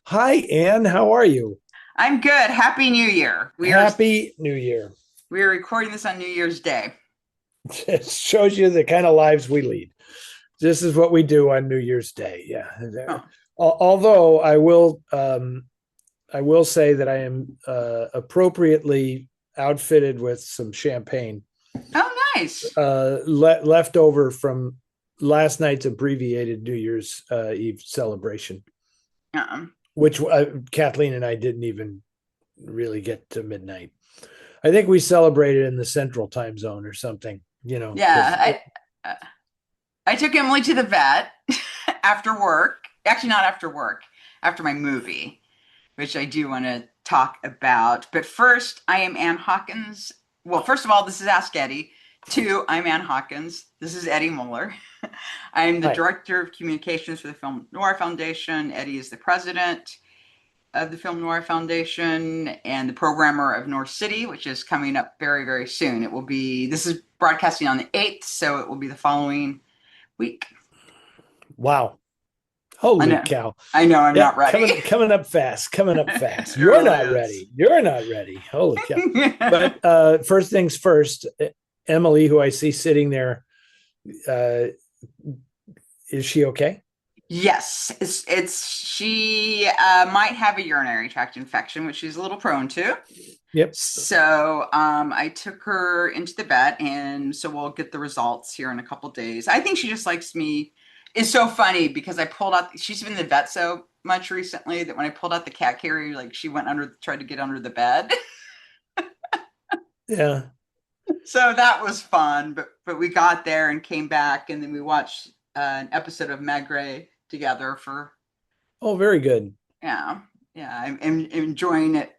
Hi, Anne. How are you? I'm good. Happy New Year. Happy New Year. We are recording this on New Year's Day. It shows you the kind of lives we lead. This is what we do on New Year's Day. Yeah. Oh, Although I will say that I am appropriately outfitted with some champagne oh, nice. left over from last night's abbreviated New Year's Eve celebration, Um, which Kathleen and I didn't even really get to midnight. I think we celebrated in the central time zone or something, because yeah, I took Emily to the vet after work. Actually, not after work, after my movie, which I do want to talk about. But first, I am Ann Hawkins. Well, first of all, this is Ask Eddie. Two, I'm Ann Hawkins. This is Eddie Muller. I'm the hi. director of communications for the Film Noir Foundation. Eddie is the president of the Film Noir Foundation and the programmer of Noir City, which is coming up very, very soon. This is broadcasting on the 8th, so it will be the following week. Wow. I Holy know. cow. I know I'm Yeah, not ready. coming up fast, coming up fast. It You're really not is. ready. You're not ready. Holy cow. But first things first, Emily, who I see sitting there, uh, is she okay? Yes, it's she might have a urinary tract infection, which she's a little prone to. Yep. So I took her into the vet, and so we'll get the results here in a couple days. I think she just likes me. It's so funny because I pulled out. She's been in the vet so much recently that when I pulled out the cat carrier, like she went under, tried to get under the bed. Yeah. So that was fun. But we got there and came back, and then we watched an episode of Maigret together for Oh, very good. yeah yeah. I'm enjoying it.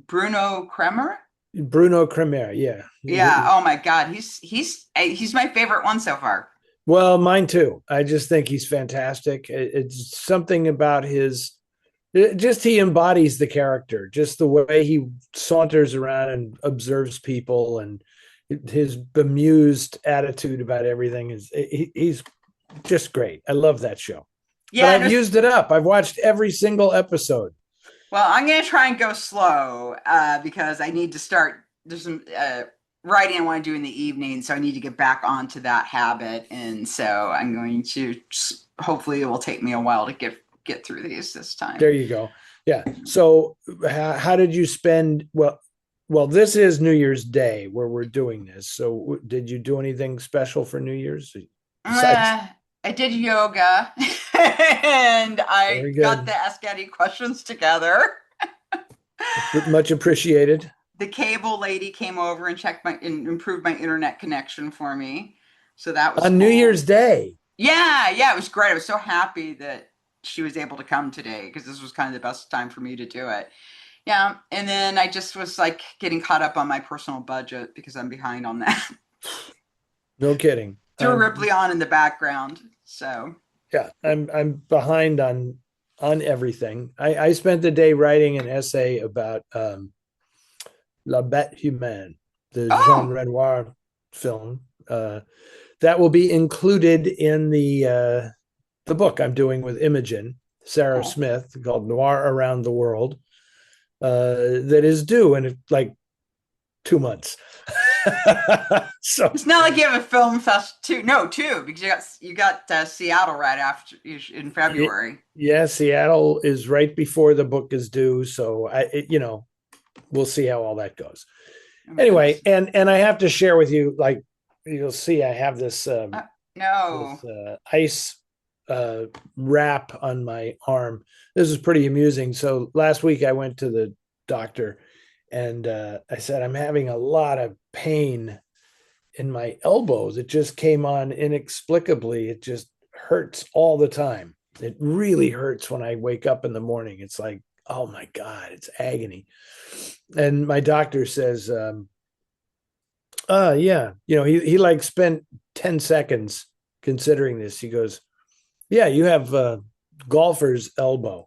Bruno Kremer. Bruno Cremer. Yeah. Yeah. Oh my God. He's my favorite one so far. Well, mine too. I just think he's fantastic. It's something about just he embodies the character, just the way he saunters around and observes people, and his bemused attitude about everything he's just great. I love that show. But Yeah. I've used it up. I've watched every single episode. Well, I'm gonna try and go slow because I need to start. There's some writing I want to do in the evening, so I need to get back onto that habit. And so I'm going to. Hopefully, it will take me a while to get through these this time. There you go. Yeah. So how did you spend this is New Year's Day where we're doing this. So did you do anything special for New Year's besides? Uh, I did yoga and I Very got good. the Ask Eddie questions together. Much appreciated. The cable lady came over and checked my and improved my internet connection for me. So that was On New cool. Year's Day. Yeah, yeah, it was great. I was so happy that she was able to come today because this was kind of the best time for me to do it. Yeah, and then I just was like getting caught up on my personal budget because I'm behind on that. No kidding. Threw Ripley on in the background. So, I'm behind on everything. I spent the day writing an essay about La Bête Humaine, the Jean oh, Renoir film. That will be included in the book I'm doing with Imogen Sarah oh. Smith called Noir Around the World. That is due in like 2 months. So It's not like you have a film fest too. No, two because you got Seattle right after in February. yeah, Seattle is right before the book is due, so we'll see how all that goes. Oh my Anyway, goodness. and I have to share with you, like you'll see, I have this Uh, no. ice wrap on my arm. This is pretty amusing. So last week I went to the doctor, and I said I'm having a lot of pain in my elbows. It just came on inexplicably. It just hurts all the time. It really hurts when I wake up in the morning. It's like, oh my God, it's agony. And my doctor says, yeah, he like spent 10 seconds considering this. He goes, yeah, you have golfer's elbow. I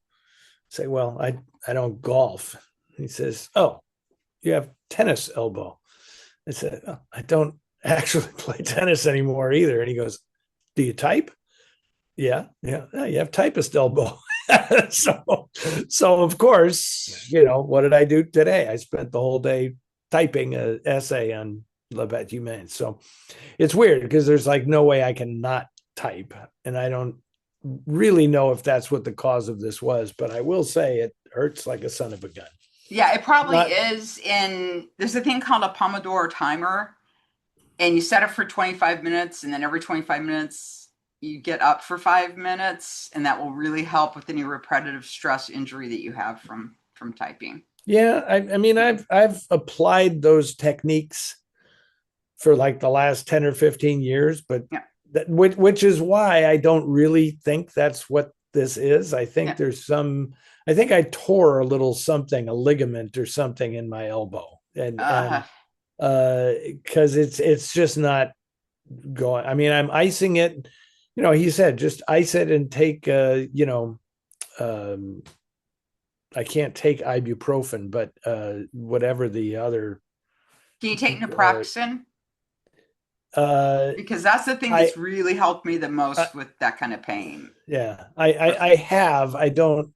say, well, I don't golf. He says, oh, you have tennis elbow. I said, oh, I don't actually play tennis anymore either. And he goes, do you type? Yeah, yeah, yeah, you have typist elbow. so of course, what did I do today? I spent the whole day typing an essay on La Bête Humaine. So it's weird because there's like no way I can not type, and I don't really know if that's what the cause of this was, but I will say it hurts like a son of a gun. Yeah, it probably Not, is. There's a thing called a Pomodoro timer, and you set it for 25 minutes, and then every 25 minutes you get up for 5 minutes, and that will really help with any repetitive stress injury that you have from typing. yeah, I mean, I've applied those techniques for like the last 10 or 15 years, but Yeah. which is why I don't really think that's what this is. I think Yeah. there's I think I tore a little something, a ligament or something in my elbow. And because it's just not going. I mean, I'm icing it. He said just ice it and take um I can't take ibuprofen, but whatever the other Can you take uh, naproxen? uh Because that's the thing I, that's really helped me the I most with that kind of pain. yeah, I have. I don't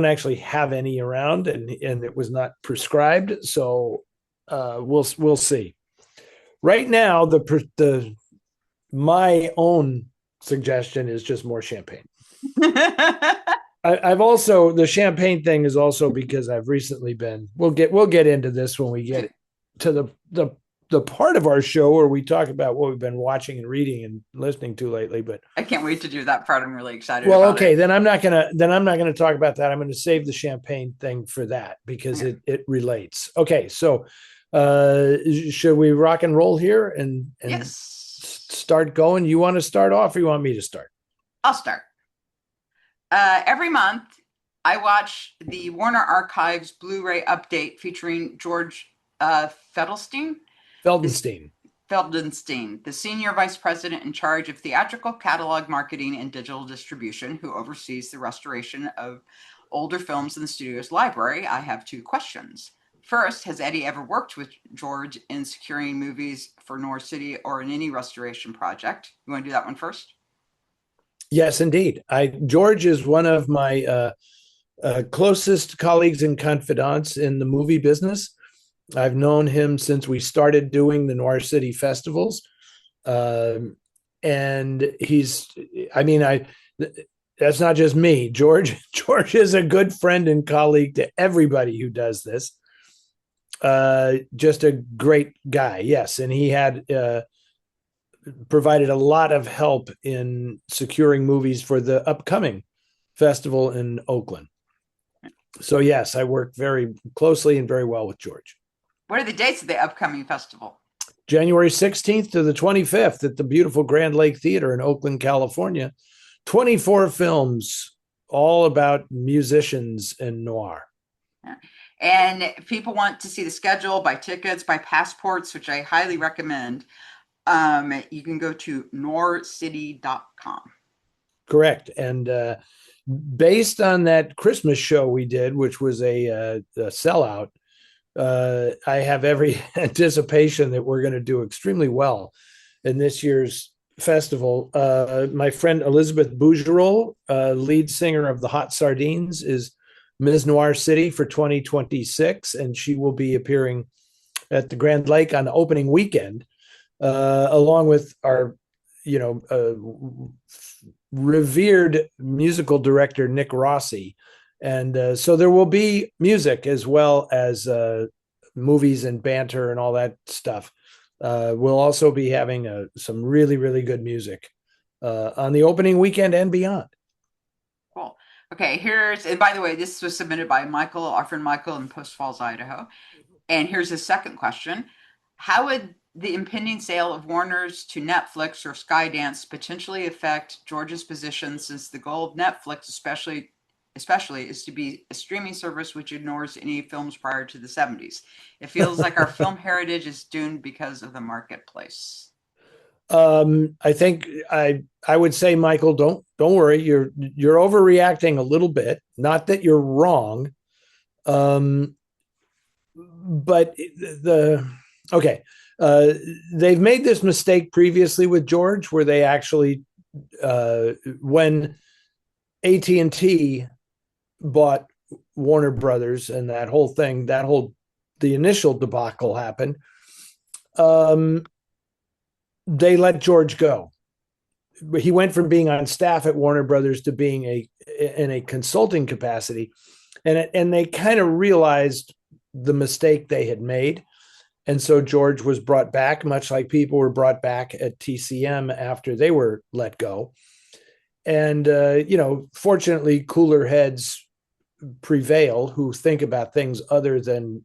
actually have any around, and it was not prescribed, so we'll see. Right now, the my own suggestion is just more champagne. I've also the champagne thing is also because I've recently been. We'll get into this when we get to the part of our show where we talk about what we've been watching and reading and listening to lately. But I can't wait to do that part. I'm really excited well, about okay, it. then I'm not gonna talk about that. I'm gonna save the champagne thing for that because Okay. it relates. Okay, so should we rock and roll here and Yes, start going? You want to start off, or you want me to start? I'll start. Every month, I watch the Warner Archives Blu-ray update featuring George Feltenstein, this Feltenstein. Feldenstein, the senior vice president in charge of theatrical catalog marketing and digital distribution, who oversees the restoration of older films in the studio's library. I have two questions. First, has Eddie ever worked with George in securing movies for Noir City or in any restoration project? You want to do that one first? Yes, indeed. George is one of my closest colleagues and confidants in the movie business. I've known him since we started doing the Noir City festivals. And I mean, that's not just me. George is a good friend and colleague to everybody who does this. Just a great guy. Yes. And he had, provided a lot of help in securing movies for the upcoming festival in Oakland. So yes, I work very closely and very well with George. What are the dates of the upcoming festival? January 16th to the 25th at the beautiful Grand Lake Theater in Oakland, California. 24 films, all about musicians and noir. And if people want to see the schedule, buy tickets, buy passports, which I highly recommend, you can go to noircity.com. Correct. And based on that Christmas show we did, which was a sellout, I have every anticipation that we're going to do extremely well in this year's festival. My friend Elizabeth Bougerol, lead singer of the Hot Sardines, is Ms. Noir City for 2026, and she will be appearing at the Grand Lake on the opening weekend, along with our, revered musical director Nick Rossi. And so there will be music as well as movies and banter and all that stuff. We'll also be having some really, really good music on the opening weekend and beyond. Cool. Okay, and by the way, this was submitted by Michael, our friend Michael in Post Falls, Idaho. And here's his second question. How would the impending sale of Warner's to Netflix or Skydance potentially affect George's position, since the goal of Netflix especially is to be a streaming service which ignores any films prior to the 70s? It feels like our film heritage is doomed because of the marketplace. I think I would say, Michael, don't worry. You're overreacting a little bit. Not that you're wrong, but okay. They've made this mistake previously with George, where they actually, when AT&T bought Warner Brothers and that whole thing, the initial debacle happened, they let George go. He went from being on staff at Warner Brothers to being in a consulting capacity, and they kind of realized the mistake they had made. And so George was brought back, much like people were brought back at TCM after they were let go. And fortunately, cooler heads prevail who think about things other than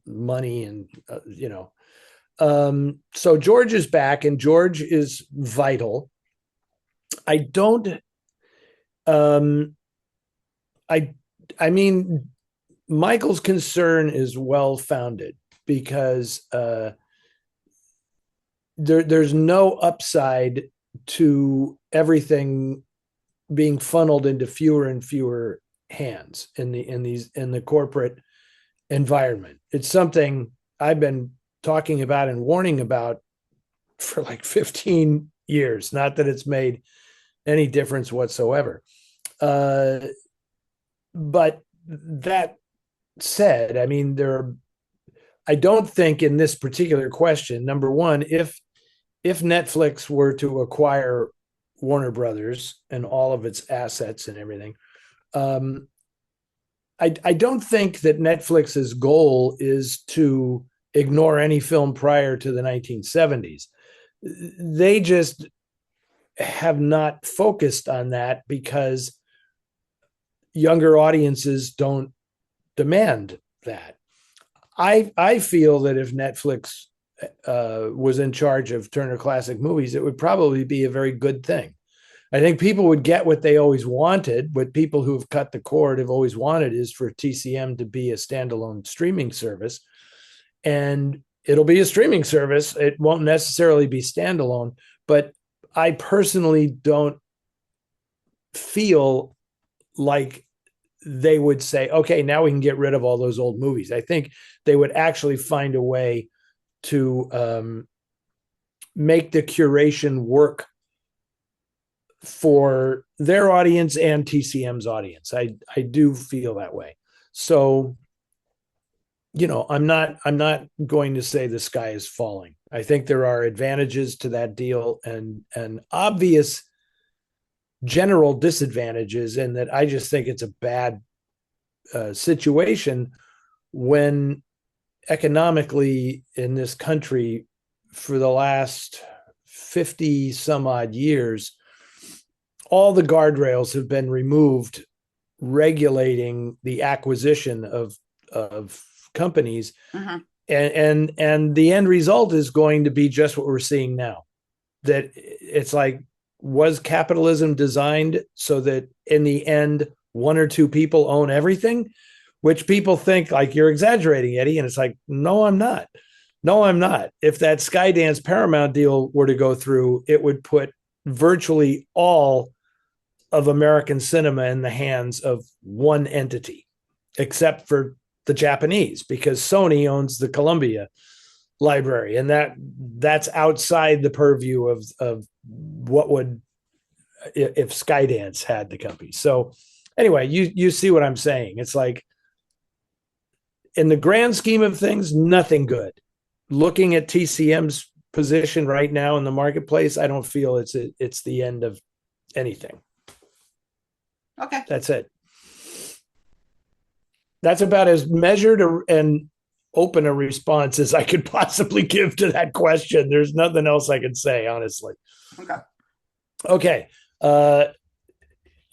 money and so George is back, and George is vital. I don't. I I mean, Michael's concern is well founded because there's no upside to everything being funneled into fewer and fewer hands in the corporate environment. It's something I've been talking about and warning about for like 15 years. Not that it's made any difference whatsoever. But that said, I mean, I don't think in this particular question, number one, if Netflix were to acquire Warner Brothers and all of its assets and everything, I don't think that Netflix's goal is to ignore any film prior to the 1970s. They just have not focused on that because younger audiences don't demand that. I feel that if Netflix was in charge of Turner Classic Movies, it would probably be a very good thing. I think people would get what they always wanted. What people who have cut the cord have always wanted is for TCM to be a standalone streaming service. And it'll be a streaming service. It won't necessarily be standalone. But I personally don't feel like they would say, okay, now we can get rid of all those old movies. I think they would actually find a way to make the curation work for their audience and TCM's audience. I do feel that way. So, I'm not going to say the sky is falling. I think there are advantages to that deal and obvious general disadvantages, in that I just think it's a bad situation when economically in this country for the last 50 some odd years, all the guardrails have been removed regulating the acquisition of companies. Mm-hmm. And the end result is going to be just what we're seeing now. That it's like, was capitalism designed so that in the end, one or two people own everything? Which people think like you're exaggerating, Eddie. And it's like, no, I'm not. No, I'm not. If that Skydance Paramount deal were to go through, it would put virtually all of American cinema in the hands of one entity, except for the Japanese, because Sony owns the Columbia library, and that's outside the purview of what would if Skydance had the company. So anyway, you see what I'm saying. It's like, in the grand scheme of things, nothing good. Looking at TCM's position right now in the marketplace, I don't feel it's the end of anything. Okay. That's it. That's about as measured and open a response as I could possibly give to that question. There's nothing else I can say, honestly. Okay.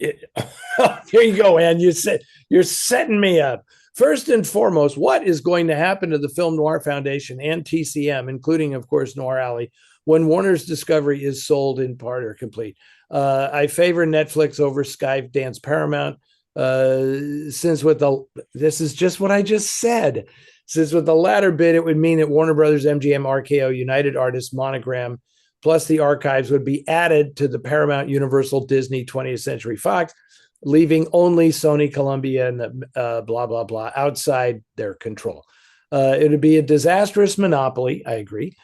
Here you go, Ann. You're setting me up. First and foremost, what is going to happen to the Film Noir Foundation and TCM, including, of course, Noir Alley, when Warner's Discovery is sold in part or complete? I favor Netflix over Skydance Paramount. Since this is just what I just said. Since with the latter bid, it would mean that Warner Brothers, MGM, RKO, United Artists, Monogram, plus the archives would be added to the Paramount, Universal, Disney, 20th Century Fox, leaving only Sony, Columbia, and blah, blah, blah outside their control. It would be a disastrous monopoly, I agree.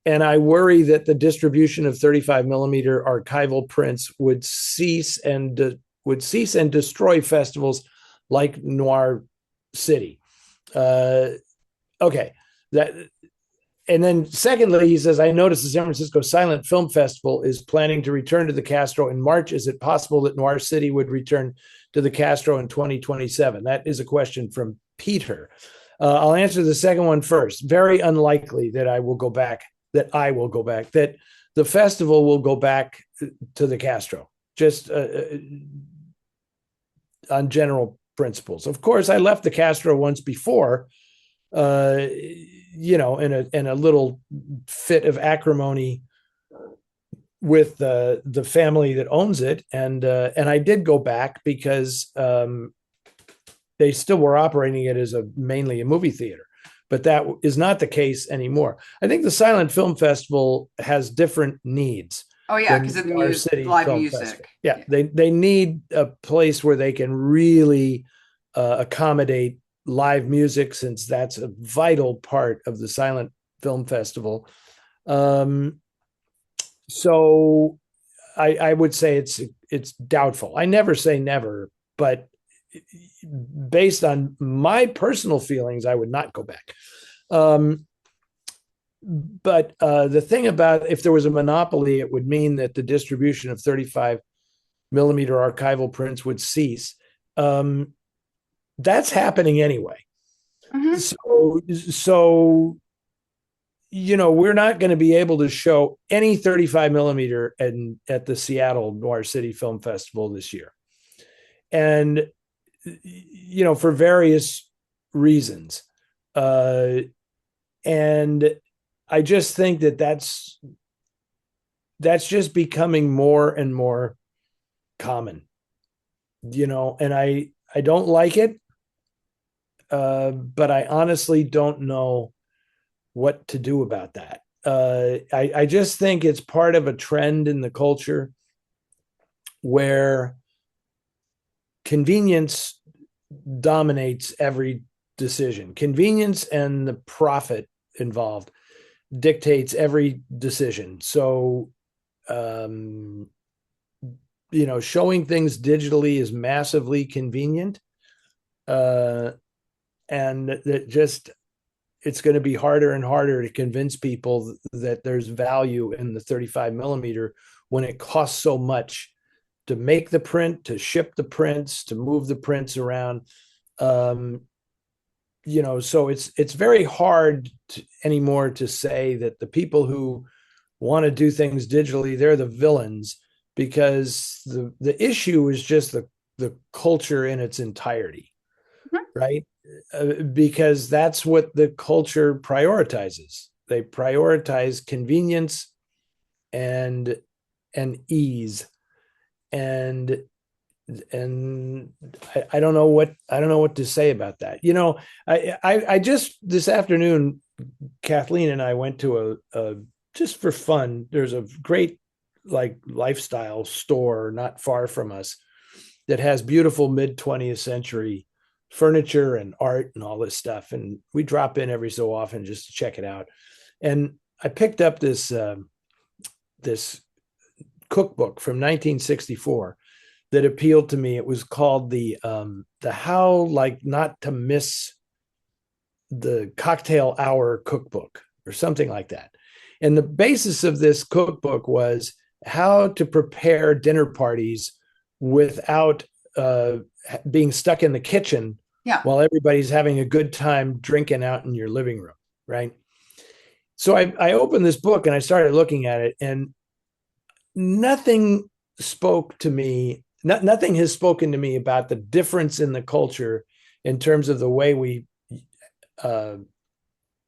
And I worry that the distribution of 35 millimeter archival prints would cease and destroy festivals like Noir City. Uh, okay, that. And then secondly, he says, I noticed the San Francisco Silent Film Festival is planning to return to the Castro in March. Is it possible that Noir City would return to the Castro in 2027? That is a question from Peter. I'll answer the second one first. Very unlikely that I will go back, that the festival will go back to the Castro, just on general principles. Of course, I left the Castro once before, in a little fit of acrimony with the family that owns it, and I did go back because they still were operating it as mainly a movie theater, but that is not the case anymore. I think the Silent Film Festival has different needs. Oh yeah, because of the Our City live Film music. Festival. Yeah, they need a place where they can really accommodate live music, since that's a vital part of the Silent Film Festival. So I would say it's doubtful. I never say never, but based on my personal feelings, I would not go back. But the thing about, if there was a monopoly, it would mean that the distribution of 35 millimeter archival prints would cease. That's happening anyway. Mhm. So we're not going to be able to show any 35 millimeter at the Seattle Noir City Film Festival this year. And, for various reasons. And I just think that's just becoming more and more common, and I don't like it, but I honestly don't know what to do about that. I just think it's part of a trend in the culture where convenience dominates every decision. Convenience and the profit involved dictates every decision. So, showing things digitally is massively convenient. And that just, it's going to be harder and harder to convince people that there's value in the 35 millimeter when it costs so much to make the print, to ship the prints, to move the prints around. So it's very hard anymore to say that the people who want to do things digitally, they're the villains, because the issue is just the culture in its entirety, right? Because that's what the culture prioritizes. They prioritize convenience and ease, and I don't know what to say about that. I just this afternoon, Kathleen and I went to a just for fun. There's a great lifestyle store not far from us that has beautiful mid 20th century furniture and art and all this stuff. And we drop in every so often just to check it out. And I picked up this cookbook from 1964 that appealed to me. It was called the How Not to Miss the Cocktail Hour Cookbook, or something like that. And the basis of this cookbook was how to prepare dinner parties without being stuck in the kitchen while everybody's having a good time drinking out in your living room, right? So I opened this book and I started looking at it, and nothing spoke to me. Nothing has spoken to me about the difference in the culture in terms of the way we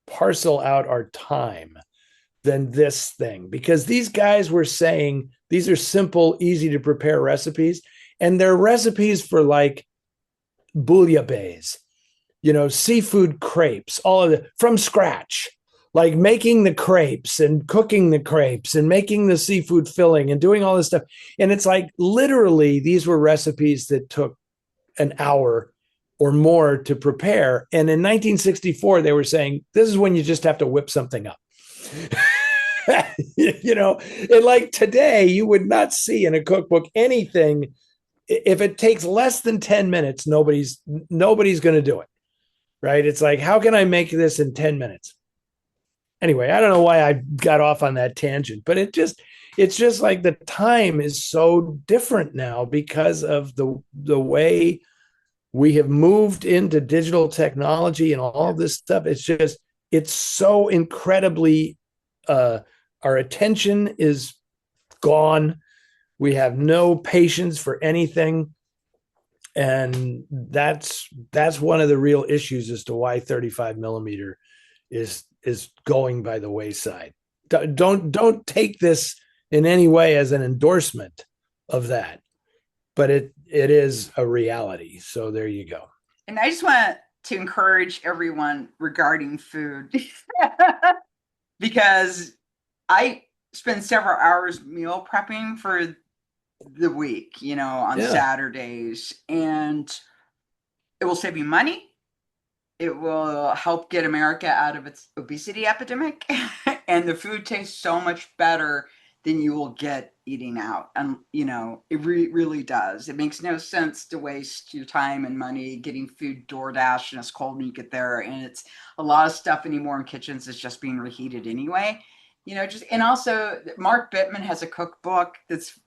parcel out our time than this thing, because these guys were saying these are simple, easy to prepare recipes, and they're recipes for bouillabaisse, seafood crepes, all of it from scratch, like making the crepes and cooking the crepes and making the seafood filling and doing all this stuff. And it's literally these were recipes that took an hour or more to prepare. And in 1964, they were saying, this is when you just have to whip something up. And today, you would not see in a cookbook anything if it takes less than 10 minutes, nobody's going to do it. Right. It's like, how can I make this in 10 minutes? Anyway, I don't know why I got off on that tangent, but it's just like the time is so different now because of the way we have moved into digital technology and all this stuff. It's so incredibly our attention is gone. We have no patience for anything. And that's one of the real issues as to why 35 millimeter is going by the wayside. Don't take this in any way as an endorsement of that, but it is a reality. So there you go. And I just want to encourage everyone regarding food because I spend several hours meal prepping for the week, on Saturdays, and it will save you money. It will help get America out of its obesity epidemic. And the food tastes so much better than you will get eating out. And, it really does. It makes no sense to waste your time and money getting food DoorDash and it's cold when you get there. And it's a lot of stuff anymore in kitchens is just being reheated anyway. And also Mark Bittman has a cookbook that's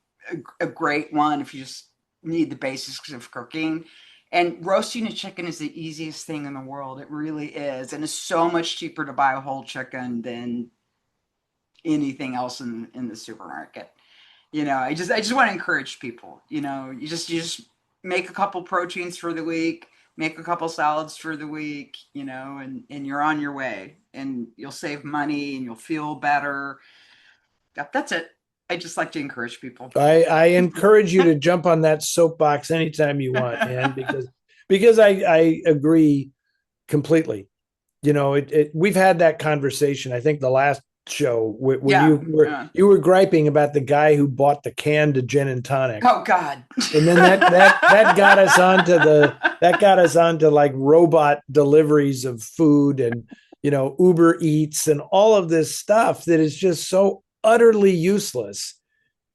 a great one if you just need the basics of cooking. And roasting a chicken is the easiest thing in the world. It really is. And it's so much cheaper to buy a whole chicken than anything else in the supermarket. I just want to encourage people, you just make a couple proteins for the week, make a couple salads for the week, and you're on your way and you'll save money and you'll feel better. Yep, that's it. I just like to encourage people. I encourage you to jump on that soapbox anytime you want, man, because I agree completely. We've had that conversation. I think the last show when you were griping about the guy who bought the canned gin and tonic. Oh God! And then that got us onto like robot deliveries of food and Uber Eats and all of this stuff that is just so utterly useless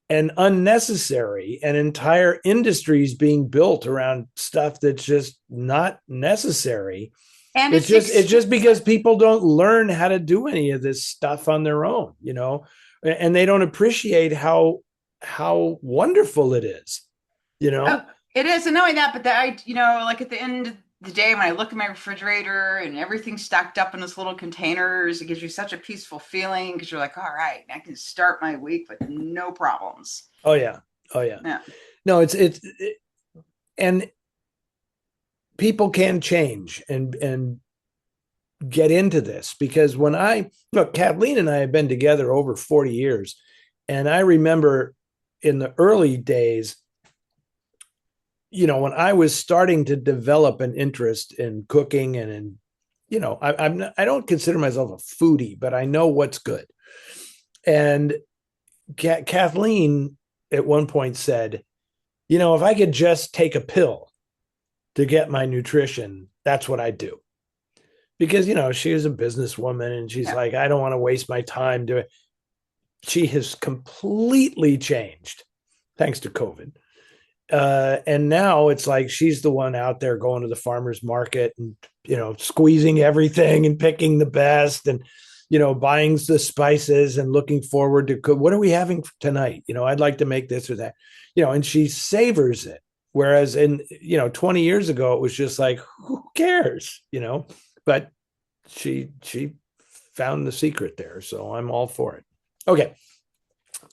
and unnecessary, and entire industries being built around stuff that's just not necessary. And it's just because people don't learn how to do any of this stuff on their own, and they don't appreciate how wonderful it is, It is, and knowing that, but that like at the end of the day, when I look at my refrigerator and everything's stacked up in this little containers, it gives you such a peaceful feeling because you're like, all right, I can start my week with no problems. Oh yeah. No, it's and people can change and get into this, because when Kathleen and I have been together over 40 years, and I remember in the early days, when I was starting to develop an interest in cooking and I don't consider myself a foodie, but I know what's good. And Kathleen at one point said, if I could just take a pill to get my nutrition, that's what I do. Because, she is a businesswoman and she's like, I don't want to waste my time doing it. She has completely changed thanks to COVID. And now it's like she's the one out there going to the farmer's market and, squeezing everything and picking the best and, buying the spices and looking forward to cook. What are we having tonight? I'd like to make this or that, and she savors it. Whereas in, 20 years ago, it was just like, who cares, but she found the secret there. So I'm all for it. Okay.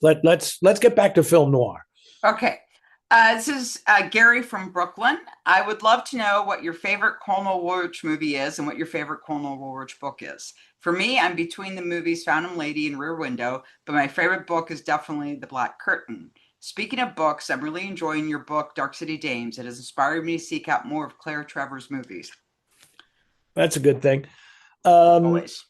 Let's get back to film noir. Okay. This is Gary from Brooklyn. I would love to know what your favorite Cornell Woolrich movie is and what your favorite Cornell Woolrich book is. For me, I'm between the movies Phantom Lady and Rear Window, but my favorite book is definitely The Black Curtain. Speaking of books, I'm really enjoying your book, Dark City Dames. It has inspired me to seek out more of Claire Trevor's movies. That's a good thing. Always.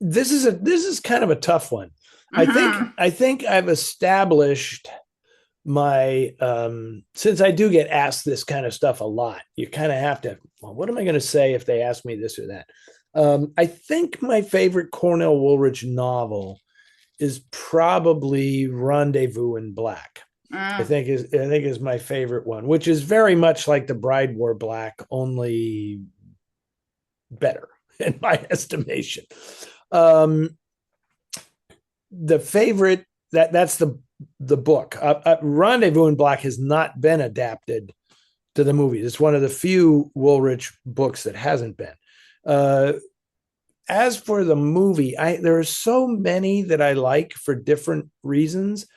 This is kind of a tough one. Mm-hmm. I think I've established my since I do get asked this kind of stuff a lot, you kind of have to, well, what am I going to say if they ask me this or that? I think my favorite Cornell Woolrich novel is probably Rendezvous in Black. Mm. I think is my favorite one, which is very much like The Bride Wore Black, only better in my estimation. Um, the favorite that's the book. Rendezvous in Black has not been adapted to the movies. It's one of the few Woolrich books that hasn't been. Uh, as for the movie, there are so many that I like for different reasons.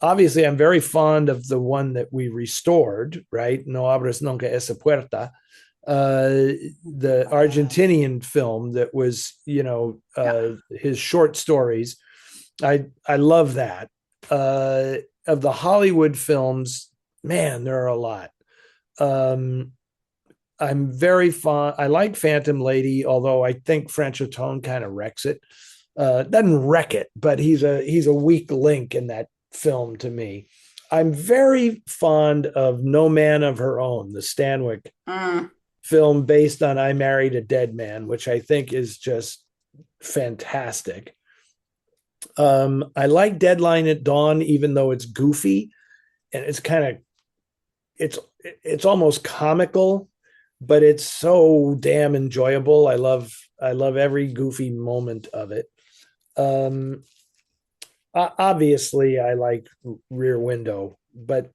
Obviously, I'm very fond of the one that we restored, right? No abres nunca esa puerta, the Argentinian film that was, Yeah. his short stories. I love that. Of the Hollywood films, man, there are a lot. Um, I'm very fond. I like Phantom Lady, although I think French Tone kind of wrecks it. Doesn't wreck it, but he's a weak link in that film to me. I'm very fond of No Man of Her Own, the Stanwyck Mm. film based on I Married a Dead Man, which I think is just fantastic. I like Deadline at Dawn, even though it's goofy and it's it's almost comical, but it's so damn enjoyable. I love every goofy moment of it. Um, Obviously, I like Rear Window, but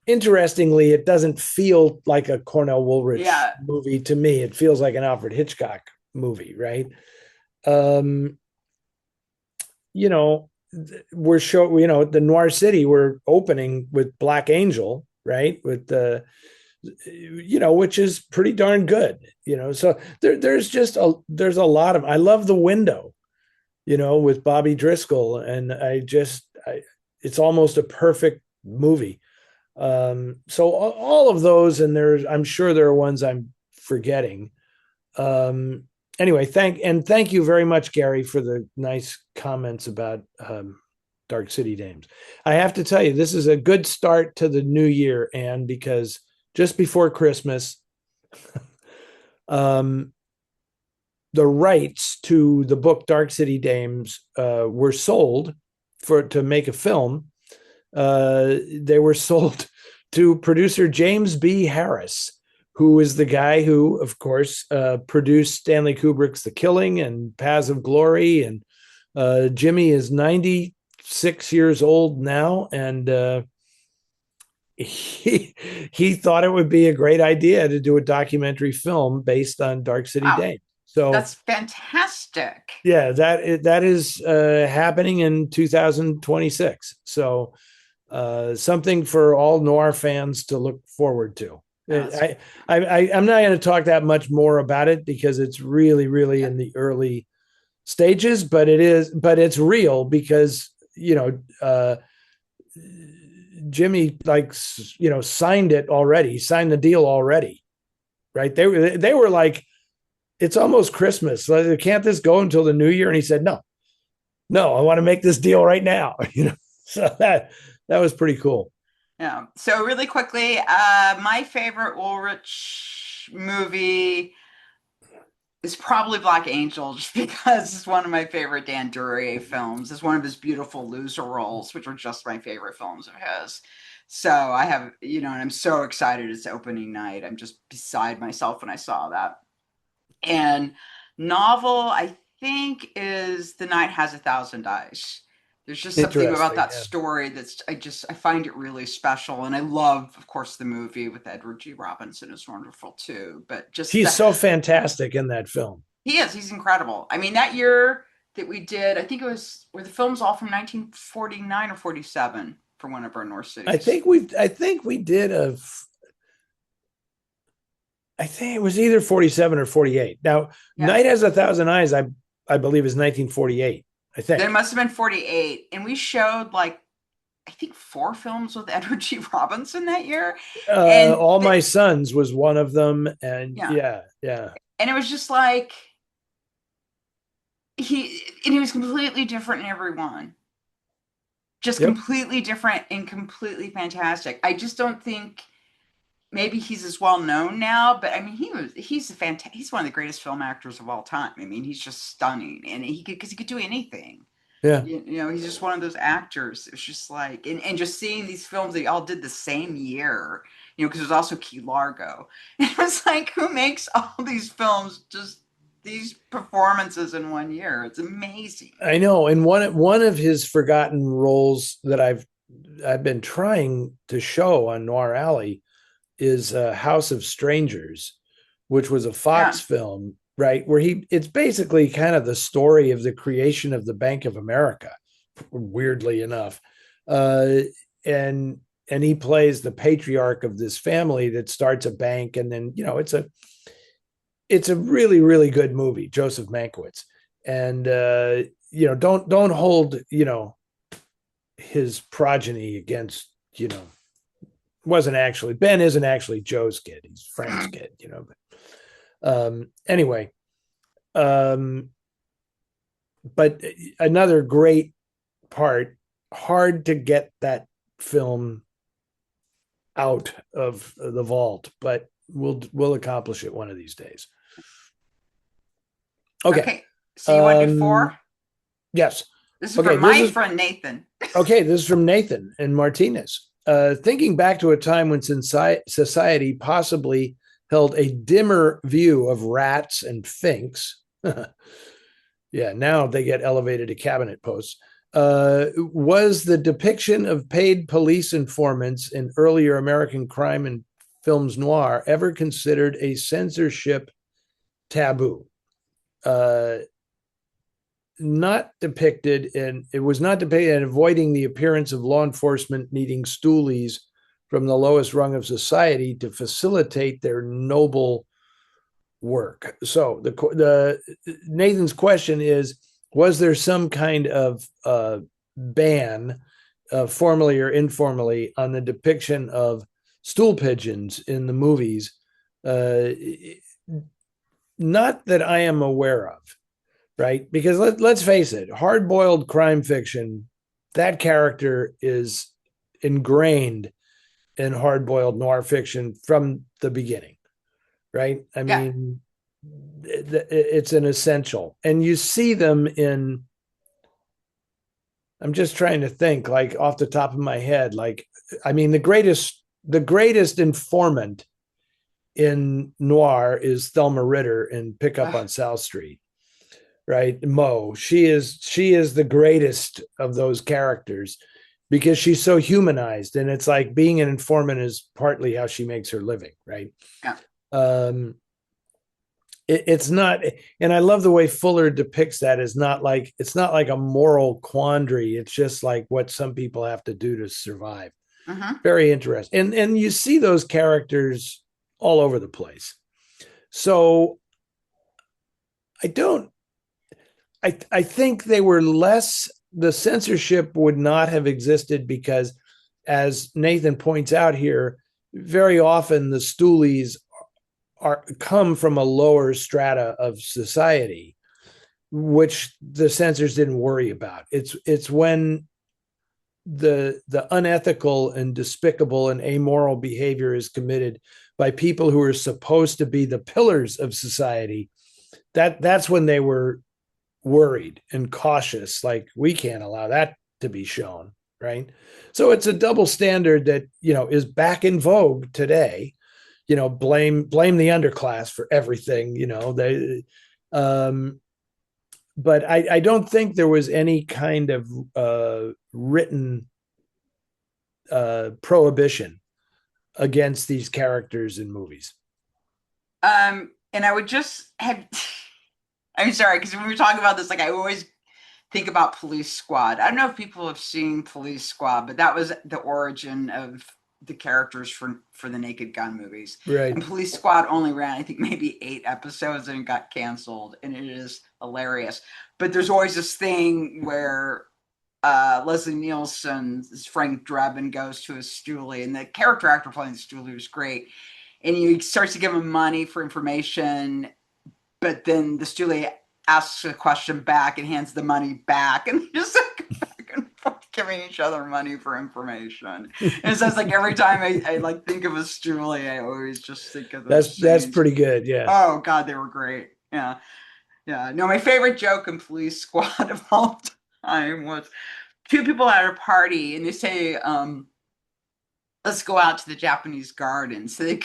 interestingly, it doesn't feel like a Cornell Woolrich Yeah. movie to me. It feels like an Alfred Hitchcock movie, right? Um, you know, the Noir City, we're opening with Black Angel, right? With the which is pretty darn good, So there's a lot of. I love The Window, with Bobby Driscoll, and it's almost a perfect movie. So all of those, and I'm sure there are ones I'm forgetting. Um, anyway, thank you very much, Gary, for the nice comments about Dark City Dames. I have to tell you, this is a good start to the new year, and because just before Christmas, um, the rights to the book Dark City Dames were sold to make a film. They were sold to producer James B. Harris, who is the guy who, of course, produced Stanley Kubrick's The Killing and Paths of Glory. And Jimmy is 96 years old now, and he thought it would be a great idea to do a documentary film based on Dark City Wow. Dame. So That's fantastic. yeah, that is happening in 2026. So something for all noir fans to look forward to. That's I'm not going to talk that much more about it because it's really, really yeah. in the early stages, but it's real because Jimmy signed it already, signed the deal already, right? They were like, it's almost Christmas. Like, can't this go until the new year? And he said, no, I want to make this deal right now. So that was pretty cool. Yeah. So really quickly, my favorite Ulrich movie is probably Black Angel, just because it's one of my favorite Dan Duryea films. It's one of his beautiful loser roles, which are just my favorite films of his. So I have, and I'm so excited it's opening night. I'm just beside myself when I saw that. And novel, I think, is The Night Has a Thousand Eyes. There's just something about Interesting. that Yeah. story I find it really special. And I love, of course, the movie with Edward G. Robinson is wonderful too. But just He's so fantastic in that film. he's incredible. I mean, that year that we did, I think were the films all from 1949 or 47 for one of our North cities. I think we did I think it was either 47 or 48. Now, Yeah. Night Has a Thousand Eyes, I believe is 1948. I Then it think. must have been 48. And we showed like I think 4 films with Edward G. Robinson that year. And All My Sons was one of them, and yeah. yeah. And it was just like he was completely different in every one. Just Yep. completely different and completely fantastic. I just don't think maybe he's as well known now, but I mean he's one of the greatest film actors of all time. I mean, he's just stunning and he could because he could do anything. Yeah. You know, he's just one of those actors. It's just like, and just seeing these films they all did the same year, you know, because there's also Key Largo. It was like, who makes all these films, just these performances in one year? It's amazing. I know. And one of his forgotten roles that I've been trying to show on Noir Alley is House of Strangers, which was a Fox Yeah. film, right? Where it's basically kind of the story of the creation of the Bank of America, weirdly enough. Uh, and and he plays the patriarch of this family that starts a bank, and then it's a really really good movie, Joseph Mankiewicz, and don't hold his progeny against wasn't actually Ben isn't actually Joe's kid, he's Frank's kid, anyway, um but another great part, hard to get that film out of the vault, but we'll accomplish it one of these days. Okay. Okay. So you want to do um four? yes. This is Okay, from my friend Nathan. this is from Nathan and Martinez. Thinking back to a time when society possibly held a dimmer view of rats and finks. Yeah, now they get elevated to cabinet posts. Was the depiction of paid police informants in earlier American crime and films noir ever considered a censorship taboo? Uh, Not depicted, and it was not depicted in avoiding the appearance of law enforcement needing stoolies from the lowest rung of society to facilitate their noble work. So the Nathan's question is: was there some kind of ban, formally or informally, on the depiction of stool pigeons in the movies? Uh, Not that I am aware of, right? Because let's face it, hard boiled crime fiction, that character is ingrained in hard boiled noir fiction from the beginning, right? I Yeah. mean, it's an essential. And you see them in, I'm just trying to think, like off the top of my head, like, I mean, the greatest informant in noir is Thelma Ritter in Pickup on South Street, right? Mo, she is the greatest of those characters because she's so humanized, and it's like being an informant is partly how she makes her living, right? Yeah. um it's not, and I love the way Fuller depicts that as not like, it's not like a moral quandary, it's just like what some people have to do to survive. Mm-hmm. Very interesting, and you see those characters all over the place. So I don't I think they were less, the censorship would not have existed because, as Nathan points out here, very often the stoolies come from a lower strata of society, which the censors didn't worry about. It's when the unethical and despicable and amoral behavior is committed by people who are supposed to be the pillars of society, that's when they were worried and cautious, like we can't allow that to be shown, right? So it's a double standard that is back in vogue today. Blame the underclass for everything. They But I don't think there was any kind of written prohibition against these characters in movies. And I would just have, I'm sorry, because when we were talking about this, like I always think about Police Squad. I don't know if people have seen Police Squad, but that was the origin of the characters for the Naked Gun movies. Right. And Police Squad only ran, I think, maybe 8 episodes and it got canceled, and it is hilarious. But there's always this thing where Leslie Nielsen's Frank Drebin goes to a stoolie, and the character actor playing the stoolie was great. And he starts to give him money for information, but then the stoolie asks a question back and hands the money back, and just like back and forth giving each other money for information. And so it's like every time I like think of a stoolie, I always just think of those That's scenes. pretty good. Yeah. Oh God, they were great. Yeah, yeah. No, my favorite joke in Police Squad of all time I was two people at a party and they say, let's go out to the Japanese garden. So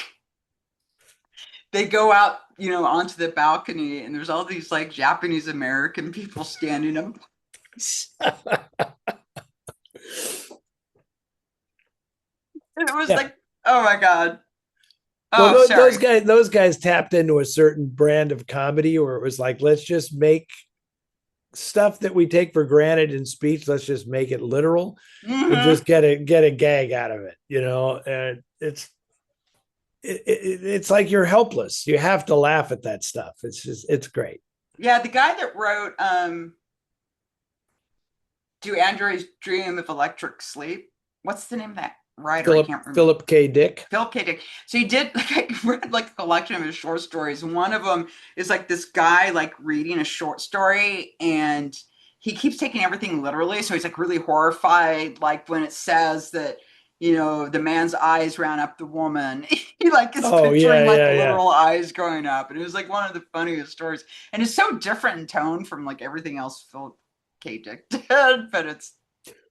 they go out, onto the balcony and there's all these like Japanese American people standing up. And it was Yeah. like, oh my God. Well, Oh, sorry. those guys tapped into a certain brand of comedy where it was like, let's just make stuff that we take for granted in speech. Let's just make it literal and Mm-hmm. just get a gag out of it, you know. And it's like you're helpless. You have to laugh at that stuff. It's great. Yeah, the guy that wrote Do Androids Dream of Electric Sleep? What's the name of that writer? I can't remember. Philip K. Dick. Philip K. Dick. So he did like I read like a collection of his short stories. One of them is like this guy like reading a short story and he keeps taking everything literally. So he's like really horrified, like when it says that the man's eyes ran up the woman. He like is Oh picturing yeah, like yeah, yeah. literal eyes going up, and it was like one of the funniest stories. And it's so different in tone from like everything else Philip K. Dick did, but it's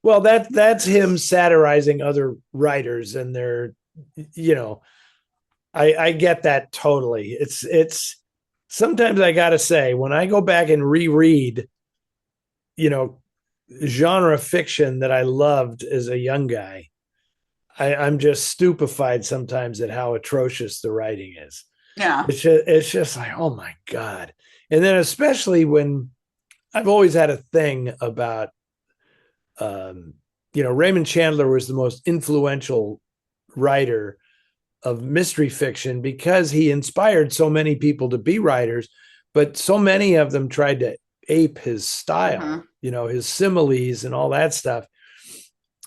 Well, that's him satirizing other writers and their, you know, I get that totally. It's sometimes I gotta say when I go back and reread, you know, genre fiction that I loved as a young guy, I'm just stupefied sometimes at how atrocious the writing is. yeah. It's just like, oh my God. And then especially when I've always had a thing about um, Raymond Chandler was the most influential writer of mystery fiction because he inspired so many people to be writers, but so many of them tried to ape his Mm-hmm. style, his similes and all that stuff.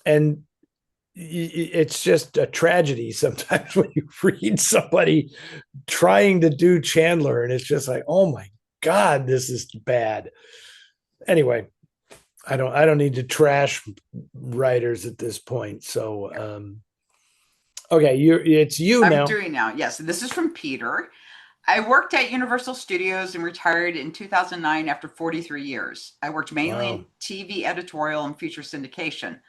And it's just a tragedy sometimes when you read somebody trying to do Chandler and it's just like, oh my God, this is bad. Anyway, I don't need to trash writers at this point. So okay, it's you I'm now. doing now. Yes, this is from Peter. I worked at Universal Studios and retired in 2009 after 43 years. I worked mainly in Wow. TV editorial and feature syndication.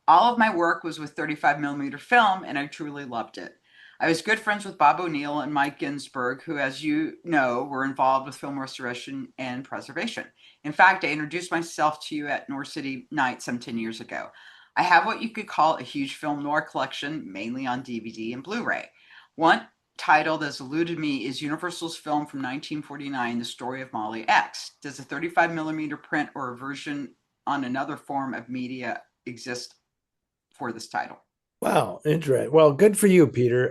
All of my work was with 35 millimeter film, and I truly loved it. I was good friends with Bob O'Neill and Mike Ginsberg, who, as you know, were involved with film restoration and preservation. In fact, I introduced myself to you at Noir City Night some 10 years ago. I have what you could call a huge film noir collection, mainly on DVD and Blu-ray. One title that's eluded me is Universal's film from 1949, The Story of Molly X. Does a 35 millimeter print or a version on another form of media exist for this title? Wow, interesting. Well, good for you, Peter.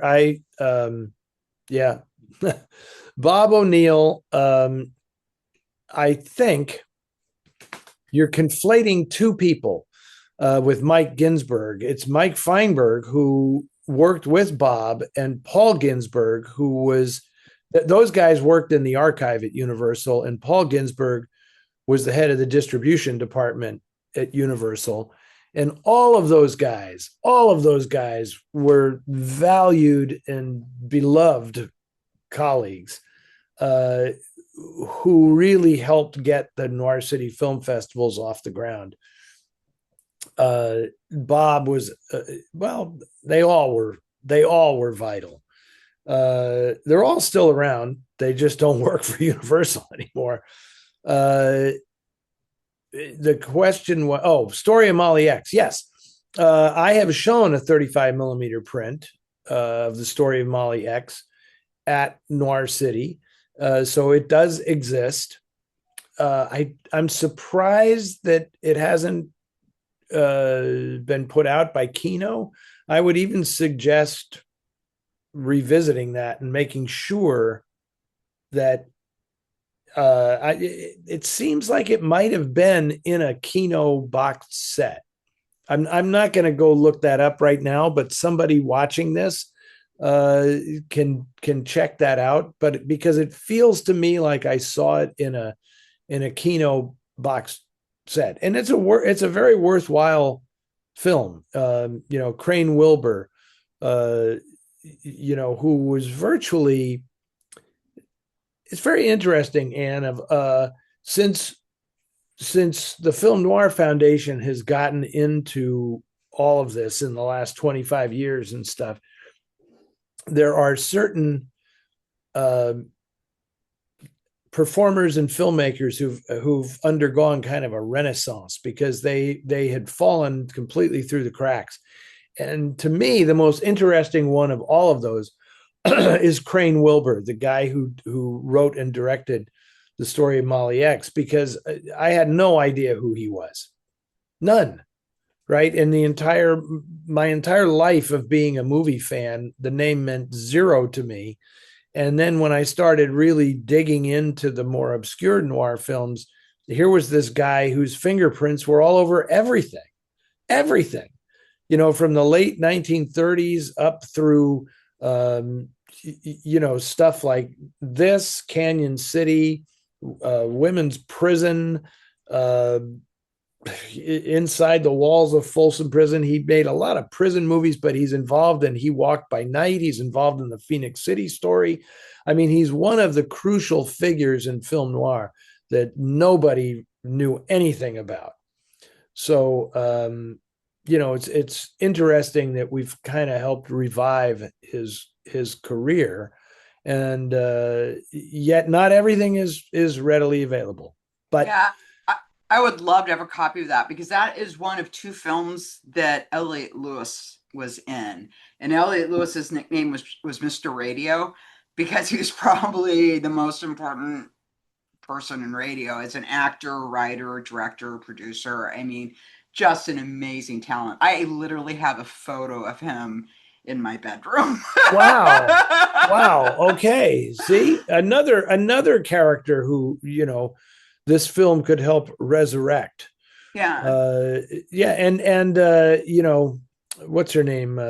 Yeah. Bob O'Neill, I think you're conflating two people with Mike Ginsberg. It's Mike Feinberg, who worked with Bob, and Paul Ginsberg, who was, those guys worked in the archive at Universal, and Paul Ginsberg was the head of the distribution department at Universal. And all of those guys were valued and beloved colleagues uh, who really helped get the Noir City film festivals off the ground. Bob was well, they all were vital. They're all still around. They just don't work for Universal anymore. The question was, Story of Molly X. Yes, I have shown a 35 millimeter print of the Story of Molly X at Noir City, so it does exist. I'm surprised that it hasn't been put out by Kino. I would even suggest revisiting that and making sure that it seems like it might have been in a Kino box set. I'm not going to go look that up right now, but somebody watching this can check that out. But because it feels to me like I saw it in a Kino box set, and it's a very worthwhile film. Crane Wilbur, who was virtually, it's very interesting, Anne, of since since the Film Noir Foundation has gotten into all of this in the last 25 years and stuff, there are certain uh, performers and filmmakers who've undergone kind of a renaissance because they had fallen completely through the cracks. And to me, the most interesting one of all of those is Crane Wilbur, the guy who wrote and directed the story of Molly X, because I had no idea who he was, none. Right, and my entire life of being a movie fan, the name meant zero to me. And then when I started really digging into the more obscure noir films, here was this guy whose fingerprints were all over everything, everything, from the late 1930s up through, stuff like this, Canyon City, women's prison, uh, inside the walls of Folsom Prison. He made a lot of prison movies, but he's involved in He Walked by Night. He's involved in the Phoenix City story. I mean, he's one of the crucial figures in film noir that nobody knew anything about. So, it's interesting that we've kind of helped revive his career, and yet not everything is readily available. But Yeah, I would love to have a copy of that because that is one of two films that Elliot Lewis was in. And Elliot Lewis's nickname was Mr. Radio because he was probably the most important person in radio as an actor, writer, director, producer. I mean, just an amazing talent. I literally have a photo of him in my bedroom. wow, wow, okay, see, another character who this film could help resurrect. Yeah, Yeah, and what's her name,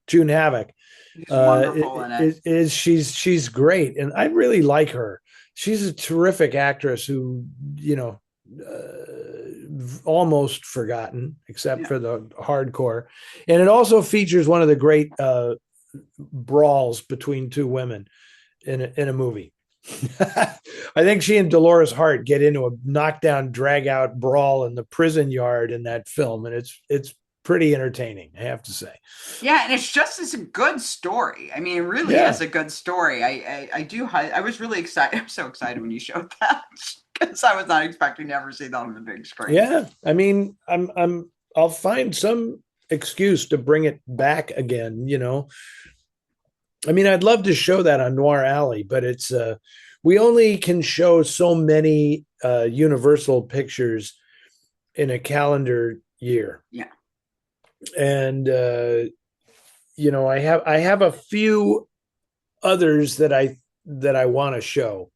June Havoc, he's wonderful in it. she's great, and I really like her. She's a terrific actress who almost forgotten except Yeah. for the hardcore. And it also features one of the great brawls between two women in a movie. I think she and Dolores Hart get into a knockdown, drag out brawl in the prison yard in that film, and it's pretty entertaining, I have to say. Yeah, and it's a good story. I mean, it really Yeah, is a good story. I was really excited. I'm so excited when you showed that because I was not expecting to ever see that on the big screen. yeah. I mean, I'll find some excuse to bring it back again. I mean, I'd love to show that on Noir Alley, but it's we only can show so many Universal pictures in a calendar year, Yeah. and I have a few others that I want to show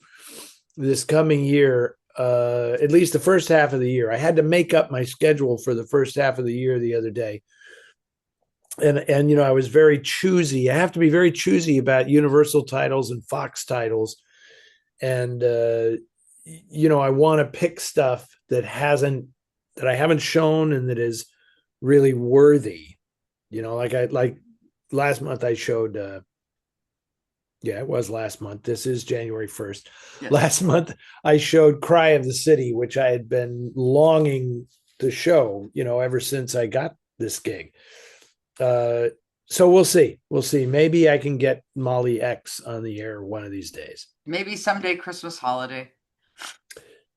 this coming year. At least the first half of the year. I had to make up my schedule for the first half of the year the other day, and I was very choosy. I have to be very choosy about Universal titles and Fox titles, and I want to pick stuff that I haven't shown and that is really worthy. Like last month I showed. Yeah, it was last month. This is January 1st. Yes. Last month I showed Cry of the City, which I had been longing to show, ever since I got this gig. So we'll see. We'll see. Maybe I can get Molly X on the air one of these days. Maybe someday Christmas holiday.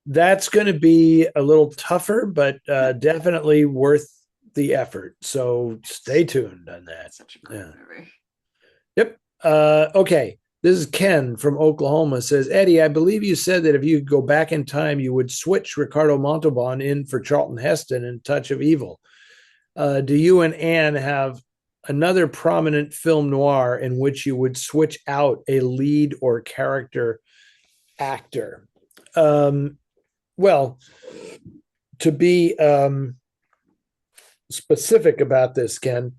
That's going to be a little tougher, but definitely worth the effort. So stay tuned on that. Such a great movie. Yep. Okay. This is Ken from Oklahoma. Says, Eddie, I believe you said that if you could go back in time, you would switch Ricardo Montalbán in for Charlton Heston in Touch of Evil. Do you and Anne have another prominent film noir in which you would switch out a lead or character actor? Well, to be specific about this, Ken,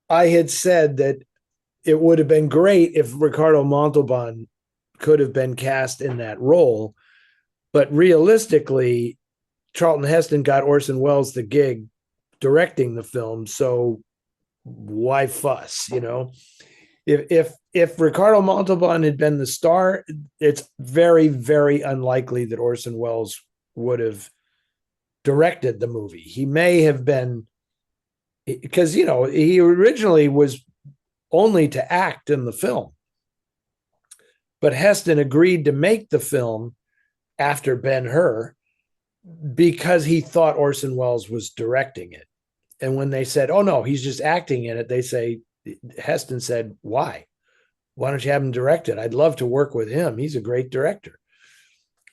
I had said that it would have been great if Ricardo Montalbán could have been cast in that role. But realistically, Charlton Heston got Orson Welles the gig directing the film. So why fuss, If if Ricardo Montalbán had been the star, it's very, very unlikely that Orson Welles would have directed the movie. He may have been, because, you know, he originally was only to act in the film, but Heston agreed to make the film after Ben-Hur because he thought Orson Welles was directing it. And when they said, "Oh no, he's just acting in it," they say, Heston said, "Why? Why don't you have him direct it? I'd love to work with him. He's a great director."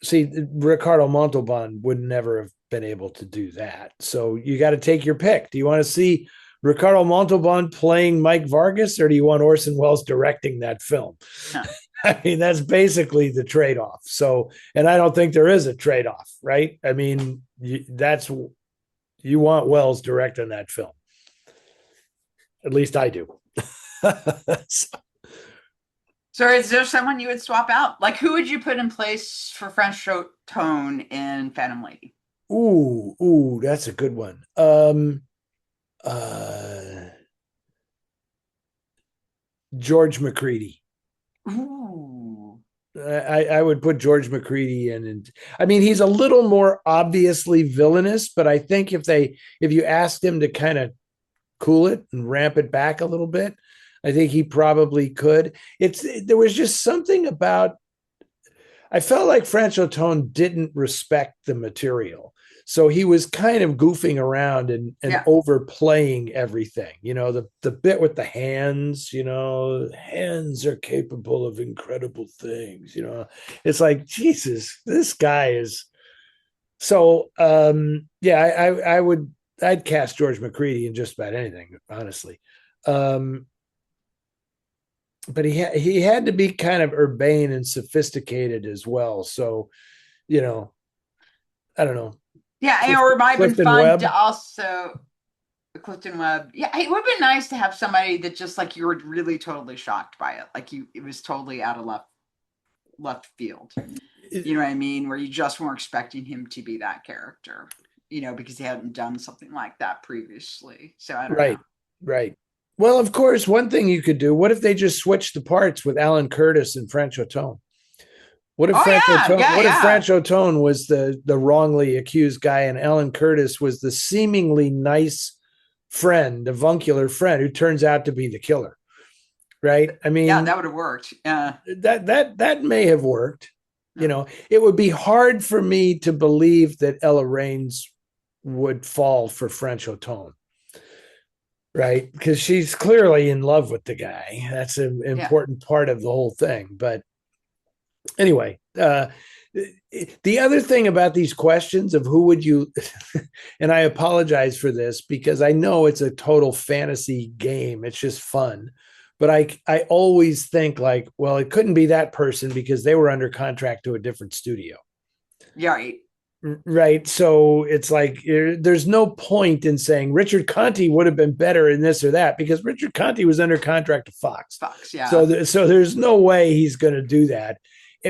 See, Ricardo Montalbán would never have been able to do that. So you got to take your pick. Do you want to see Ricardo Montalbán playing Mike Vargas, or do you want Orson Welles directing that film? Huh. I mean, that's basically the trade-off. So, and I don't think there is a trade-off, right? I mean, you want Welles directing that film. At least I do. So is there someone you would swap out? Like, who would you put in place for Franchot Tone in Phantom Lady? Ooh, that's a good one. George McCready. Ooh. I would put George McCready in, and I mean, he's a little more obviously villainous, but I think if you asked him to kind of cool it and ramp it back a little bit, I think he probably could. There was just something about, I felt like Franchot Tone didn't respect the material. So he was kind of goofing around and Yeah. overplaying everything. You know, the bit with the hands, you know, hands are capable of incredible things, you know. It's like, Jesus, this guy is so yeah, I'd cast George McCready in just about anything, honestly. But he had to be kind of urbane and sophisticated as well. So, you know, I don't know. Yeah, or it might have been Clifton fun Webb. to also Clifton Webb. Yeah, it would have been nice to have somebody that just like you were really totally shocked by it. Like it was totally out of left field. You know what I mean? Where you just weren't expecting him to be that character, you know, because he hadn't done something like that previously. So I don't know. Right. Well, of course, one thing you could do, what if they just switched the parts with Alan Curtis and Franchot Tone? Oh yeah, yeah, What if yeah. Franchot Tone was the wrongly accused guy and Alan Curtis was the seemingly nice friend, avuncular friend who turns out to be the killer? Right? I mean, Yeah, that would have worked. Yeah. that may have worked. You know, it would be hard for me to believe that Ella Raines would fall for Franchot Tone. Right? Because she's clearly in love with the guy. That's an important part of the whole thing. But anyway, the other thing about these questions of who would you, and I apologize for this because I know it's a total fantasy game. It's just fun. But I always think like, well, it couldn't be that person because they were under contract to a different studio. Yeah, right. Right. So it's like there's no point in saying Richard Conte would have been better in this or that because Richard Conte was under contract to Fox. Fox, yeah. So there's no way he's going to do that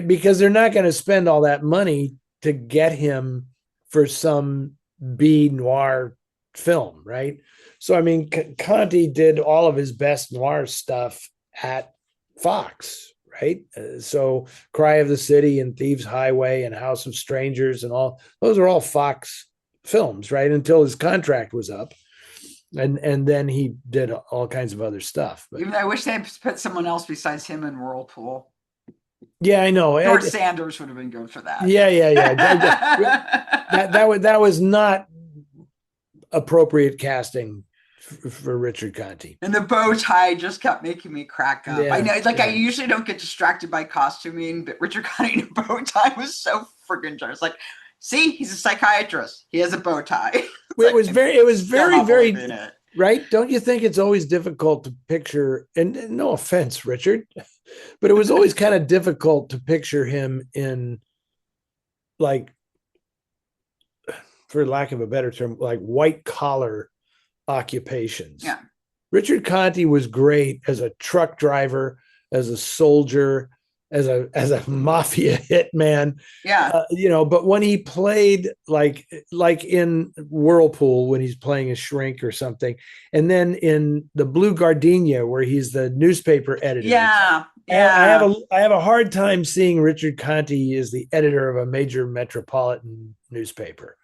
because they're not going to spend all that money to get him for some B noir film, right? So I mean, Conte did all of his best noir stuff at Fox, right? So Cry of the City and Thieves Highway and House of Strangers and all those are all Fox films, right? Until his contract was up. And then he did all kinds of other stuff. But even though I wish they had put someone else besides him in Whirlpool. Yeah, I know. George Sanders would have been good for that. Yeah. that was not appropriate casting for Richard Conte. And the bow tie just kept making me crack up. I know, like, I usually don't get distracted by costuming, but Richard Conte in a bow tie was so freaking jarring. It's like, see, he's a psychiatrist. He has a bow tie. It was very, right? Don't you think it's always difficult to picture, and no offense, Richard, but it was always kind of difficult to picture him in, like, for lack of a better term, like white collar occupations. Yeah. Richard Conte was great as a truck driver, as a soldier, as a mafia hitman, Yeah. but when he played like in Whirlpool when he's playing a shrink or something, and then in the Blue Gardenia where he's the newspaper editor, Yeah. I have Yeah. a hard time seeing Richard Conte as the editor of a major metropolitan newspaper.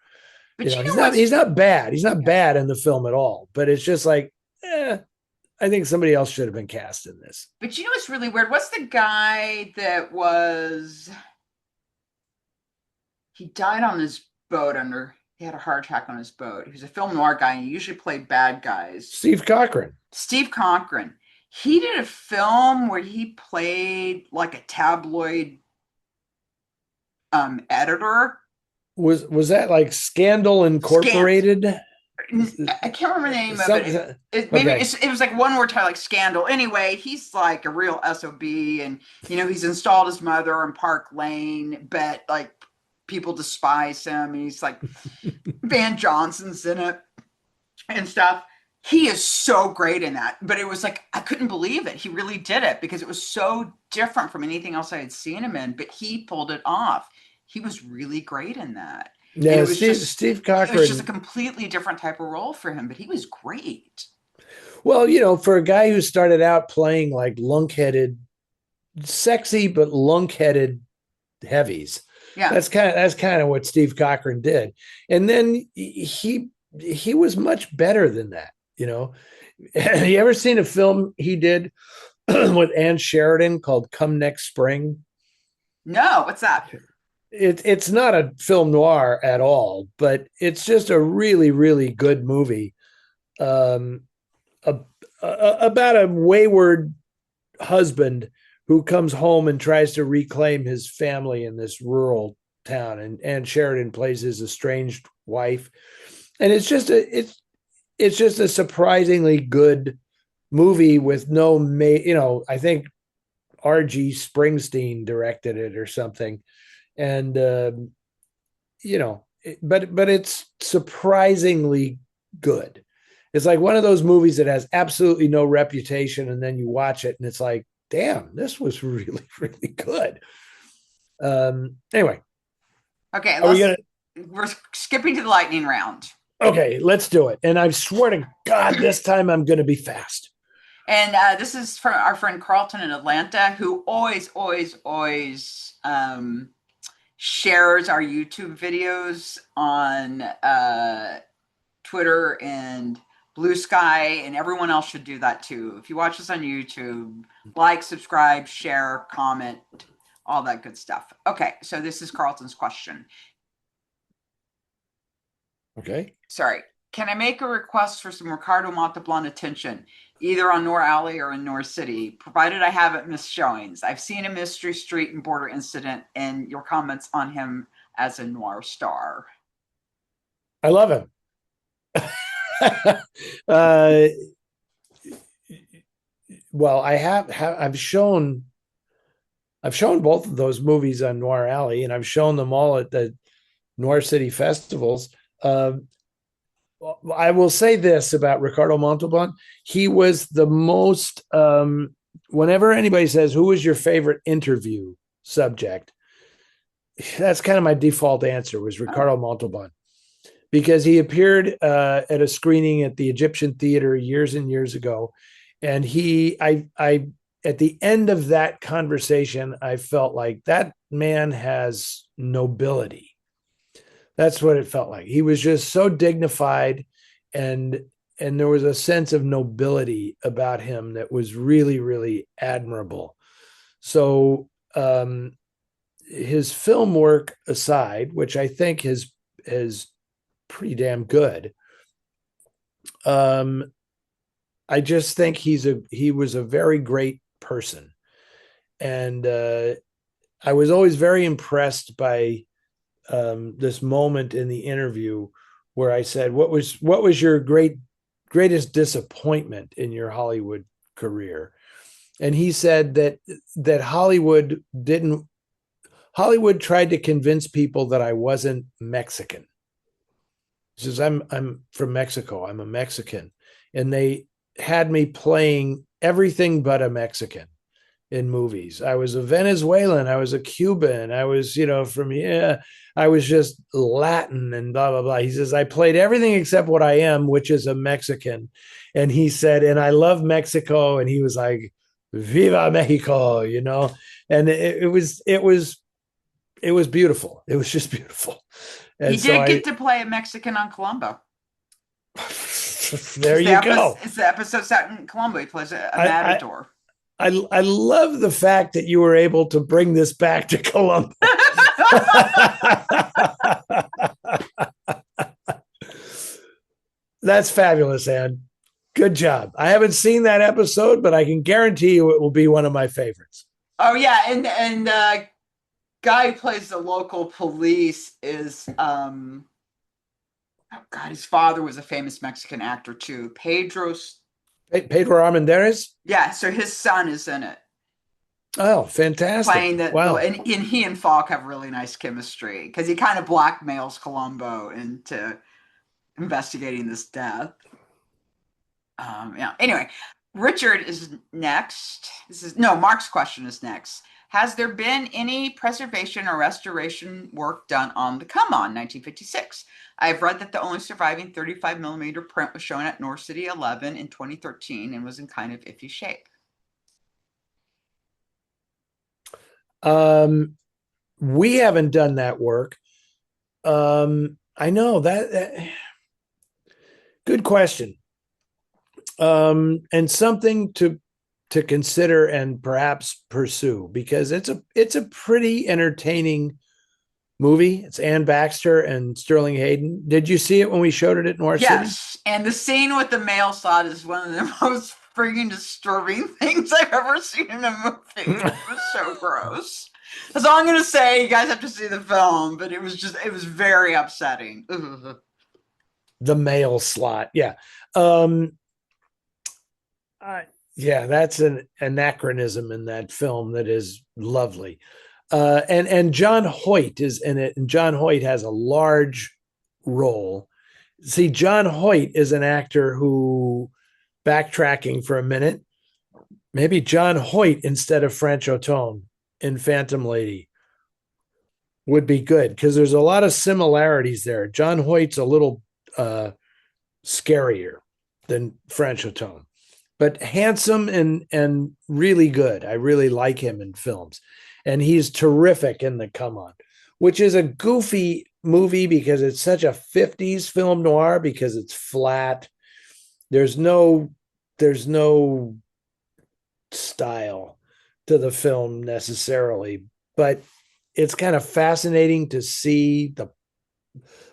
But you He's know not what's he's not yeah. bad in the film at all, but it's just like, I think somebody else should have been cast in this. But you know what's really weird? What's the guy that was he died on his boat under he had a heart attack on his boat. He was a film noir guy and he usually played bad guys. Steve Cochran. Steve Cochran. He did a film where he played like a tabloid editor. Was that like Scandal Scam. Incorporated? I can't remember the name of Some, it. Maybe okay. it was like one word title, like Scandal. Anyway, he's like a real SOB, and he's installed his mother in Park Lane, but like people despise him, and he's like Van Johnson's in it and stuff. He is so great in that, but it was like I couldn't believe it. He really did it because it was so different from anything else I had seen him in, but he pulled it off. He was really great in that. And Yeah, Steve it was just a Cochran. completely different type of role for him, but he was great. Well, for a guy who started out playing like lunkheaded, sexy but lunkheaded heavies, Yeah. that's kind of what Steve Cochran did. And then he was much better than that. Have you ever seen a film he did with Ann Sheridan called Come Next Spring? No, what's that? It's not a film noir at all, but it's just a really, really good movie, um, a, about a wayward husband who comes home and tries to reclaim his family in this rural town, and Sheridan plays his estranged wife, and it's just a surprisingly good movie with no I think R.G. Springsteen directed it or something, and but it's surprisingly good. It's like one of those movies that has absolutely no reputation, and then you watch it and it's like, damn, this was really, really good. Anyway, Okay, are we gonna? we're skipping to the lightning round. Okay, let's do it. And I swear to God, this time I'm gonna be fast. And this is from our friend Carlton in Atlanta, who always, always, always shares our YouTube videos on Twitter and Blue Sky, and everyone else should do that too. If you watch us on YouTube, like, subscribe, share, comment, all that good stuff. Okay, so this is Carlton's question. Okay. Sorry. Can I make a request for some Ricardo Montalbán attention, either on Noir Alley or in Noir City, provided I haven't missed showings? I've seen a Mystery Street and Border Incident and your comments on him as a noir star. I love him. uh, well, I've shown both of those movies on Noir Alley, and I've shown them all at the Noir City festivals. I will say this about Ricardo Montalbán: he was the most. Whenever anybody says, "Who was your favorite interview subject?" that's kind of my default answer was Ricardo Montalbán, because he appeared at a screening at the Egyptian Theater years and years ago, and I at the end of that conversation, I felt like that man has nobility. That's what it felt like. He was just so dignified, and there was a sense of nobility about him that was really, really admirable. So his film work aside, which I think is pretty damn good, I just think he was a very great person, and I was always very impressed by this moment in the interview where I said, what was your greatest disappointment in your Hollywood career?" And he said that Hollywood tried to convince people that I wasn't Mexican. He says, I'm from Mexico. I'm a Mexican. And they had me playing everything but a Mexican. in movies. I was a Venezuelan, I was a Cuban, I was, from here, I was just Latin and blah blah blah. He says I played everything except what I am, which is a Mexican. And he said, and I love Mexico. And he was like, "Viva Mexico," And it was beautiful. It was just beautiful. He And so did get to play a Mexican on Columbo. there you go. It's the episode set in Columbo. He plays a I, I matador. I love the fact that you were able to bring this back to Columbo. That's fabulous, Anne. Good job. I haven't seen that episode, but I can guarantee you it will be one of my favorites. Oh yeah, and guy who plays the local police is oh God, his father was a famous Mexican actor too. Pedro Armendariz? Yeah, so his son is in it. Oh, fantastic. Playing wow. and he and Falk have really nice chemistry because he kind of blackmails Columbo into investigating this death. Yeah. Anyway, Richard is next. Mark's question is next. Has there been any preservation or restoration work done on the Come On 1956? I've read that the only surviving 35 millimeter print was shown at Noir City 11 in 2013 and was in kind of iffy shape. We haven't done that work. I know that good question. And something to consider and perhaps pursue, because it's a pretty entertaining movie. It's Ann Baxter and Sterling Hayden. Did you see it when we showed it at Noir City? Yes, and the scene with the male slot is one of the most freaking disturbing things I've ever seen in a movie. It was so gross. That's all I'm gonna say. You guys have to see the film, but it was very upsetting. The male slot, yeah. Yeah, that's an anachronism in that film that is lovely. And John Hoyt is in it, and John Hoyt has a large role. See, John Hoyt is an actor who, backtracking for a minute, maybe John Hoyt instead of Franch Otone in Phantom Lady would be good, because there's a lot of similarities there. John Hoyt's a little scarier than Franch Otone, but handsome and really good. I really like him in films. And he's terrific in The Come On, which is a goofy movie because it's such a 50s film noir, because it's flat. There's no style to the film necessarily, but it's kind of fascinating to see.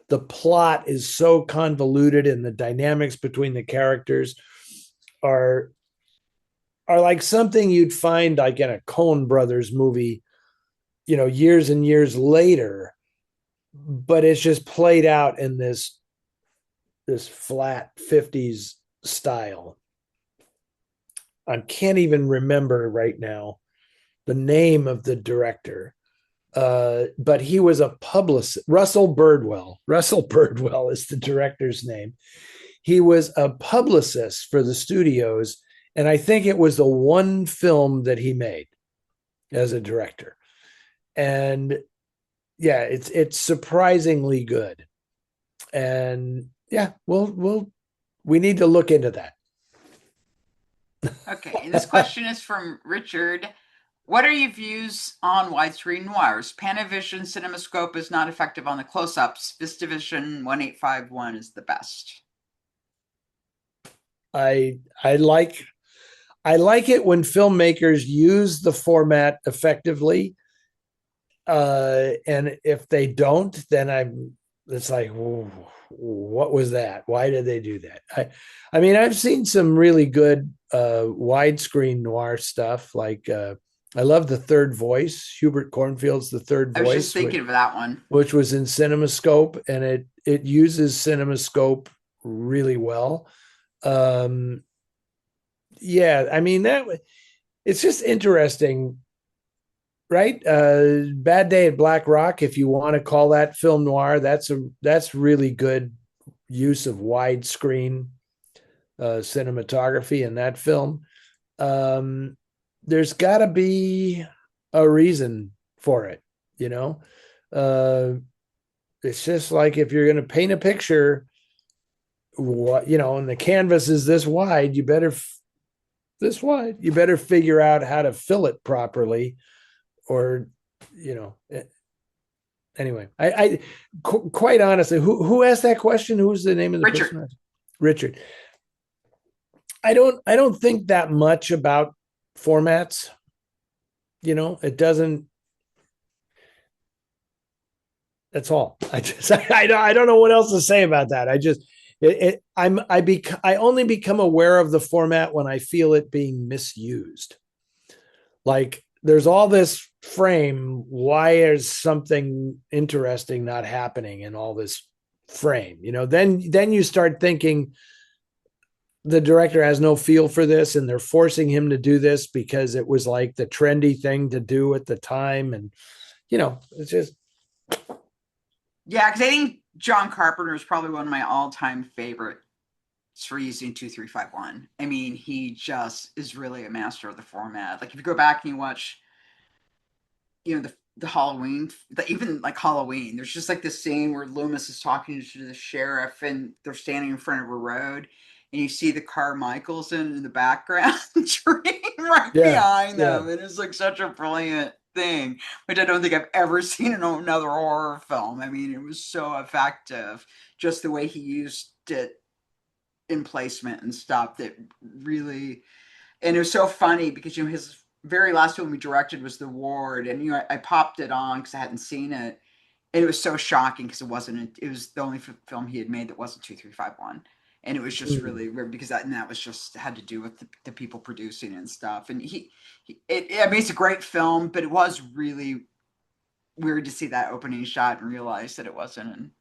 The plot is so convoluted, and the dynamics between the characters are like something you'd find like in a Coen Brothers movie, years and years later, but it's just played out in this flat 50s style. I can't even remember right now the name of the director, but he was a publicist. Russell Birdwell is the director's name. He was a publicist for the studios, and I think it was the one film that he made as a director. And yeah, it's surprisingly good. And yeah, we need to look into that. Okay, and this question is from Richard. What are your views on widescreen noirs? Panavision CinemaScope is not effective on the close-ups. VistaVision 1851 is the best. I like it when filmmakers use the format effectively. And if they don't, then it's like, what was that? Why did they do that? I mean, I've seen some really good widescreen noir stuff. Like I love The Third Voice, Hubert Cornfield's The Third Voice. I was just thinking of that one, which was in CinemaScope, and it uses CinemaScope really well. Yeah, I mean it's just interesting, right? Bad Day at Black Rock, if you want to call that film noir, that's really good use of widescreen cinematography in that film. there's got to be a reason for it, you know. Uh, it's just like if you're going to paint a picture, what and the canvas is this wide, this wide, you better figure out how to fill it properly, or you know. Anyway, quite honestly, who asked that question? Who's the name of the Richard. person? Richard. I don't think that much about formats. It doesn't. That's all. I don't know what else to say about that. I only become aware of the format when I feel it being misused. Like there's all this frame. Why is something interesting not happening in all this frame? Then you start thinking the director has no feel for this and they're forcing him to do this because it was like the trendy thing to do at the time. And, it's just. Yeah, because I think John Carpenter is probably one of my all-time favorites for using 2351. I mean, he just is really a master of the format. Like if you go back and you watch, the Halloween, even like Halloween, there's just like this scene where Loomis is talking to the sheriff and they're standing in front of a road and you see the Carmichaels in the background right behind them. And it's like such a brilliant thing, which I don't think I've ever seen in another horror film. I mean, it was so effective, just the way he used it in placement and stuff that really, and it was so funny because his very last film he directed was The Ward, and I popped it on because I hadn't seen it, and it was so shocking because it was the only film he had made that wasn't 2351, and it was just really weird because that was just had to do with the people producing and stuff, and I mean it's a great film, but it was really weird to see that opening shot and realize that it wasn't, and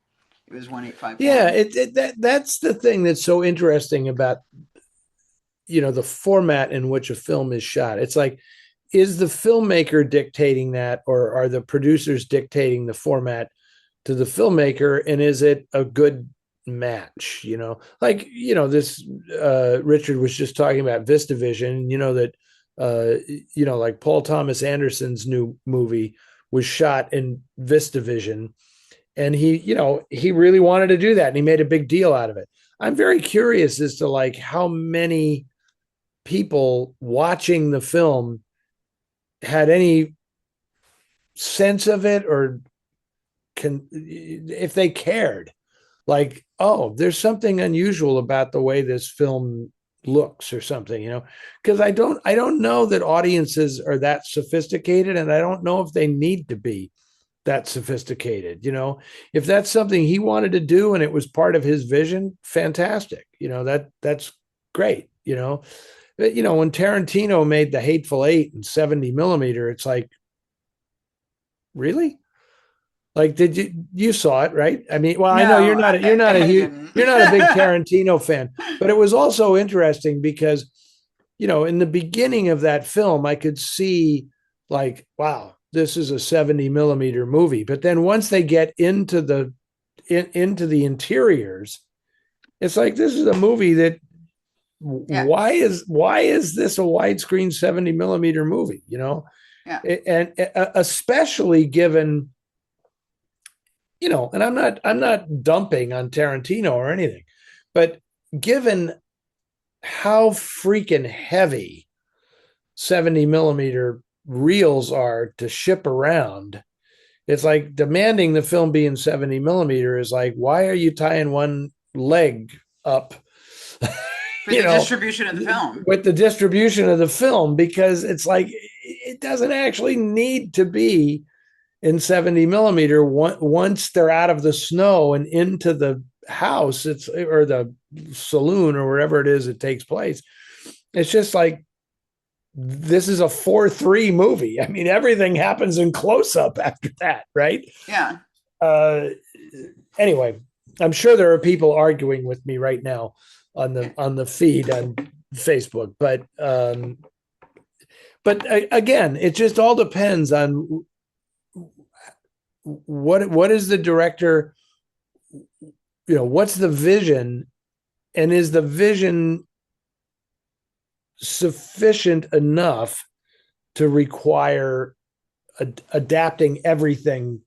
it was 1851. Yeah, that's the thing that's so interesting about the format in which a film is shot. It's like, is the filmmaker dictating that, or are the producers dictating the format to the filmmaker, and is it a good match? Like this Richard was just talking about VistaVision. That like Paul Thomas Anderson's new movie was shot in VistaVision, and he really wanted to do that, and he made a big deal out of it. I'm very curious as to like how many people watching the film had any sense of it, or if they cared, like, oh, there's something unusual about the way this film looks or something, because I don't know that audiences are that sophisticated, and I don't know if they need to be that sophisticated. If that's something he wanted to do and it was part of his vision, fantastic. That's great. When Tarantino made The Hateful Eight in 70 millimeter, it's like, really? Like, did you saw it, right? I mean, well, No, I know you're not a big Tarantino fan, but it was also interesting because, in the beginning of that film, I could see like, wow, this is a 70 millimeter movie. But then once they get into the interiors, it's like, this is a movie that, yeah, why is this a widescreen 70 millimeter movie? yeah, And especially given, and I'm not dumping on Tarantino or anything, but given how freaking heavy 70 millimeter reels are to ship around, it's like demanding the film be in 70 millimeter is like, why are you tying one leg up for the distribution of the film. with the distribution of the film? Because it's like, it doesn't actually need to be in 70 millimeter. Once they're out of the snow and into the house, or the saloon or wherever it is it takes place, it's just like, this is a 4:3 movie. I mean, everything happens in close up after that, right? Yeah. Anyway, I'm sure there are people arguing with me right now on the feed on Facebook, but again, it just all depends on what is the director, what's the vision, and is the vision sufficient enough to require adapting everything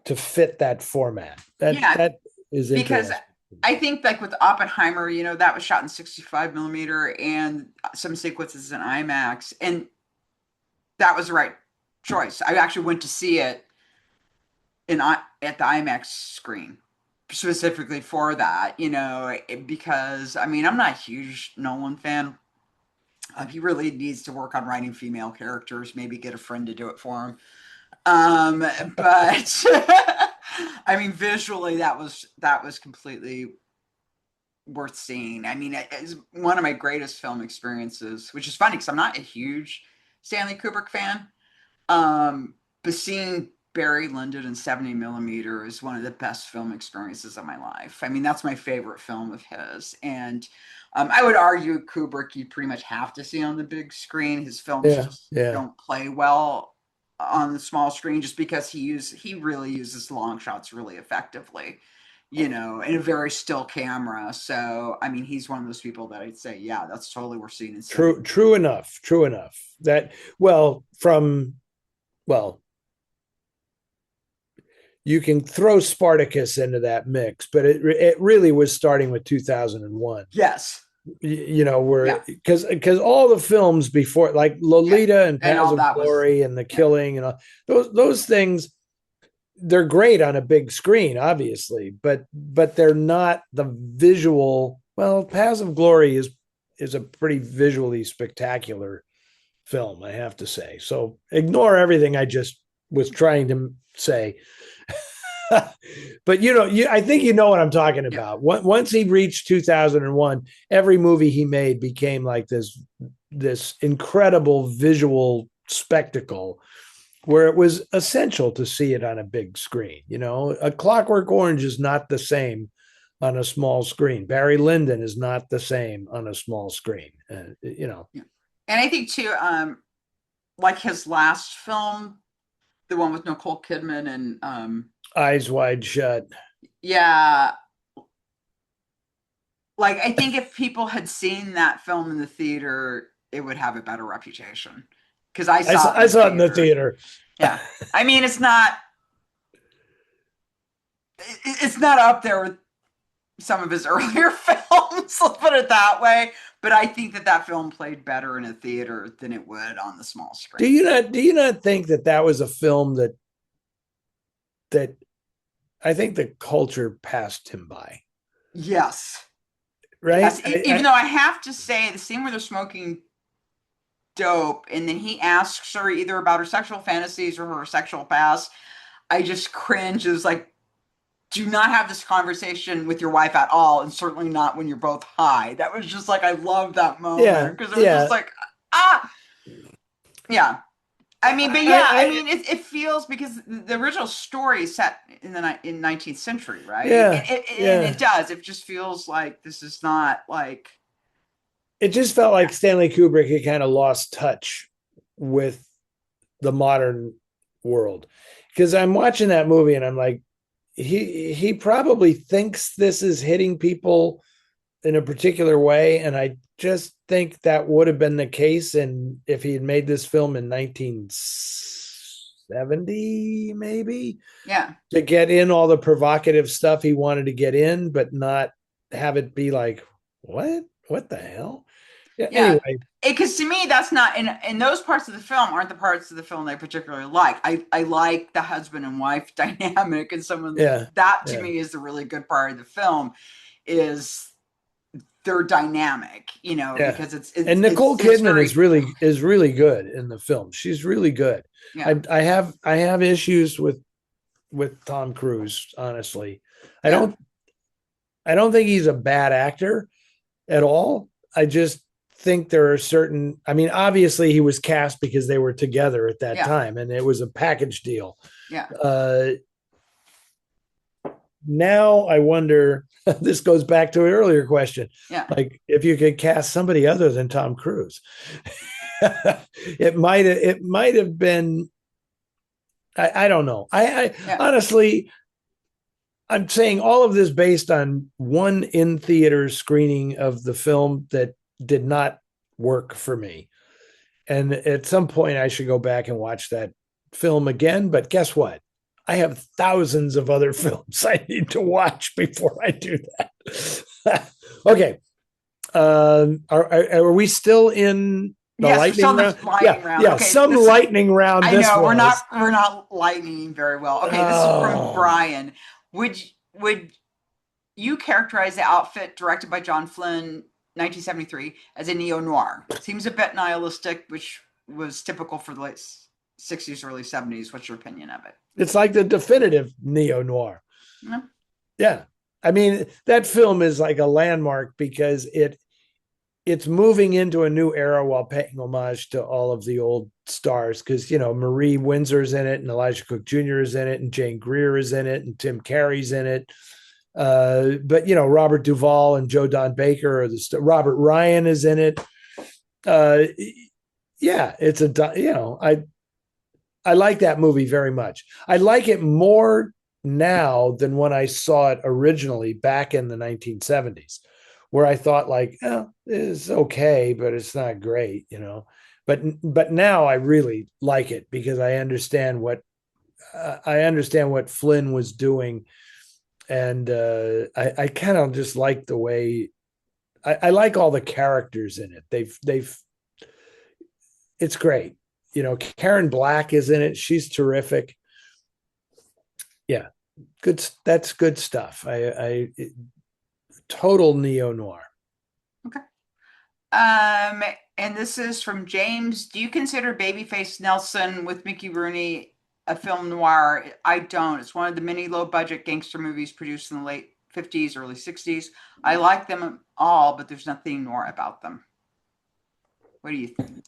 to fit that format. Yeah, That is because interesting. I think like with Oppenheimer, that was shot in 65 millimeter and some sequences in IMAX, and that was the right choice. I actually went to see it at the IMAX screen specifically for that, because I mean I'm not a huge Nolan fan. He really needs to work on writing female characters. Maybe get a friend to do it for him. But I mean, visually, that was completely worth seeing. I mean, it's one of my greatest film experiences, which is funny because I'm not a huge Stanley Kubrick fan. But seeing Barry Lyndon in 70 millimeter is one of the best film experiences of my life. I mean, that's my favorite film of his. And I would argue Kubrick, you pretty much have to see on the big screen. His films Yeah, just yeah. don't play well on the small screen just because he really uses long shots really effectively, in a very still camera. So, I mean, he's one of those people that I'd say, yeah, that's totally worth seeing in 70. True enough. True enough. That well, from well, you can throw Spartacus into that mix, but it really was starting with 2001. Yes. Where Yeah. because all the films before, like Yeah. Lolita and And Paths all of that was, Glory and The yeah. Killing and all, those things, they're great on a big screen, obviously, but they're not the visual. Well, Paths of Glory is a pretty visually spectacular film, I have to say. So ignore everything I just was trying to say. But I think you know what I'm talking Yeah. about. Once he reached 2001, every movie he made became like this incredible visual spectacle where it was essential to see it on a big screen. A Clockwork Orange is not the same on a small screen. Barry Lyndon is not the same on a small screen. Yeah. And I think too, like his last film, the one with Nicole Kidman and Eyes Wide Shut. yeah, like I think if people had seen that film in the theater, it would have a better reputation. Because I I saw saw, it in I the saw it in the theater. theater. Yeah. I mean, it's not up there with some of his earlier films, let's put it that way. But I think that film played better in a theater than it would on the small Do screen. you not do you not think that was a film that I think the culture passed him by, Yes. right? Yes. Even though I have to say, the scene where they're smoking dope and then he asks her either about her sexual fantasies or her sexual past, I just cringe. It was like, do not have this conversation with your wife at all, and certainly not when you're both high. That was just like, I love that Yeah, moment because it was just yeah. like, ah, yeah. I mean, but yeah, I I mean, it feels because the original story is set in 19th century, right? yeah, And yeah. it does. It just feels like this is not like, It just felt like Stanley Kubrick had kind of lost touch with the modern world, because I'm watching that movie and I'm like, he probably thinks this is hitting people in a particular way, and I just think that would have been the case, and if he had made this film in 1970, maybe, yeah, to get in all the provocative stuff he wanted to get in, but not have it be like, what the hell? Yeah, yeah. anyway. Because to me, that's not in those parts of the film aren't the parts of the film I particularly like. I like the husband and wife dynamic, and some of Yeah, that to yeah, me is the really good part of the film is their dynamic, yeah. because And it's Nicole it's it's Kidman very is really good in the film. She's really good. yeah, I have issues with Tom Cruise, honestly. I yeah, don't I don't think he's a bad actor at all. I just think there are certain, I mean, obviously he was cast because they were together at that yeah, time and it was a package deal. yeah, Uh, Now I wonder, this goes back to an earlier question, yeah, like if you could cast somebody other than Tom Cruise, it might have been, I don't know. I yeah, honestly, I'm saying all of this based on one in theater screening of the film that did not work for me. And at some point, I should go back and watch that film again. But guess what? I have thousands of other films I need to watch before I do that. Okay. Are we still in the Yes, we're still lightning in the round? lightning Yeah, round. yeah. Okay, Some this is, lightning round. I This know was. we're not lightning very well. Okay, this is from Oh, Brian. Would you characterize the outfit directed by John Flynn, 1973, as a neo-noir? Seems a bit nihilistic, which was typical for the late 60s, early 70s. What's your opinion of it? it's like the definitive neo noir. No? Yeah, I mean that film is like a landmark because it's moving into a new era while paying homage to all of the old stars. Because Marie Windsor's in it, and Elijah Cook Jr. is in it, and Jane Greer is in it, and Tim Carey's in it. But Robert Duvall and Joe Don Baker, Robert Ryan is in it. Uh, yeah, it's I like that movie very much. I like it more now than when I saw it originally back in the 1970s, where I thought like, it's okay, but it's not great. But now I really like it because I understand what Flynn was doing, and I kind of just like the way I like all the characters in it. They've it's great. Karen Black is in it. She's terrific. Yeah, good. That's good stuff. Total neo noir. Okay. Um, and this is from James. Do you consider Babyface Nelson with Mickey Rooney a film noir? I don't. It's one of the many low-budget gangster movies produced in the late 50s, early 60s. I like them all, but there's nothing noir about them. What do you think?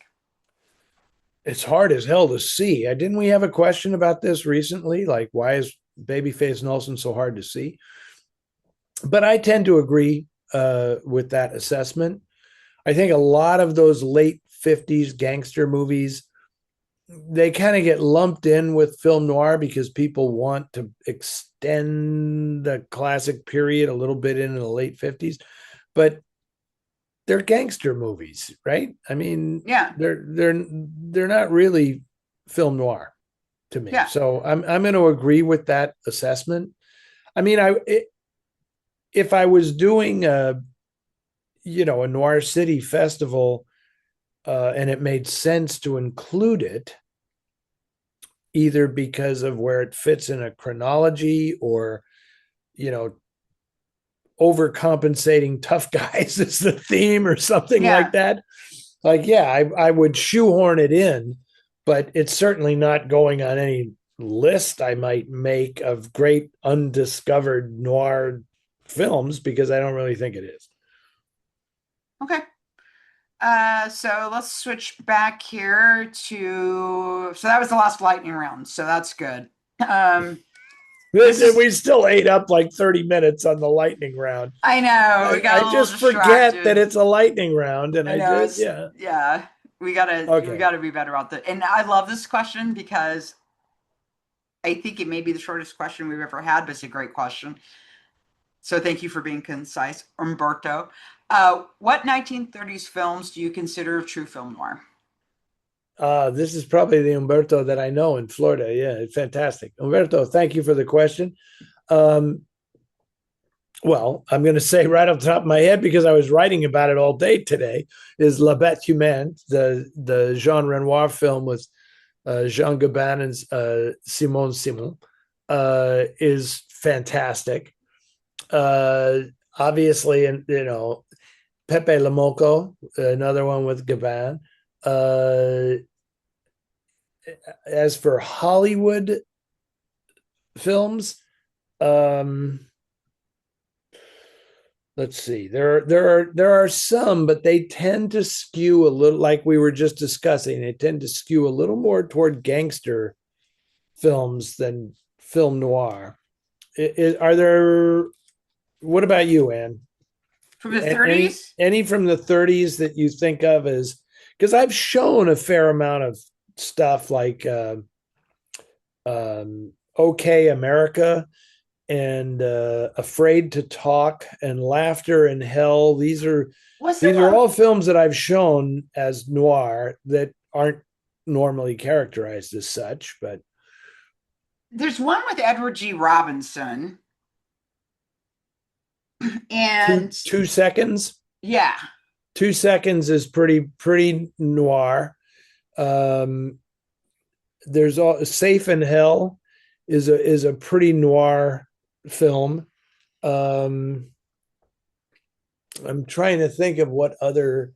It's hard as hell to see. Didn't we have a question about this recently? Like, why is Babyface Nelson so hard to see? But I tend to agree with that assessment. I think a lot of those late 50s gangster movies, they kind of get lumped in with film noir because people want to extend the classic period a little bit into the late 50s. But they're gangster movies, right? I mean, Yeah, they're not really film noir to me. yeah. So I'm going to agree with that assessment. I mean, if I was doing a Noir City festival, and it made sense to include it, either because of where it fits in a chronology or you know overcompensating tough guys is the theme or something like Yeah. that. Like, yeah, I would shoehorn it in, but it's certainly not going on any list I might make of great undiscovered noir films because I don't really think it is. Okay. So let's switch back here to, so that was the last lightning round, so that's good. This is, We still ate up like 30 minutes on the lightning round. I know, we I got a little just forget that distracted. it's a lightning round, and I I know just it's, yeah. yeah, we Okay. gotta be better about that. And I love this question because I think it may be the shortest question we've ever had, but it's a great question. So thank you for being concise, Umberto. What 1930s films do you consider true film noir? This is probably the Umberto that I know in Florida. Yeah, fantastic. Umberto, thank you for the question. Um, well, I'm going to say right off the top of my head, because I was writing about it all day today, is La Bête Humaine, the Jean Renoir film with Jean Gabin and Simon, is fantastic. Uh, Obviously, and Pepe Le Moco, another one with Gabin. Uh, as for Hollywood films, um, let's see. There are some, but they tend to skew a little, like we were just discussing. They tend to skew a little more toward gangster films than film noir. Are there? What about you, Anne? From the Any 30s? any from the 30s that you think of as, because I've shown a fair amount of stuff like Okay America and Afraid to Talk and Laughter in Hell. These are Was these there are one? all films that I've shown as noir that aren't normally characterized as such, but There's one with Edward G. Robinson, two and 2 seconds. yeah, 2 seconds is pretty noir. Um, there's all Safe in Hell is a pretty noir film. Um, I'm trying to think of what other.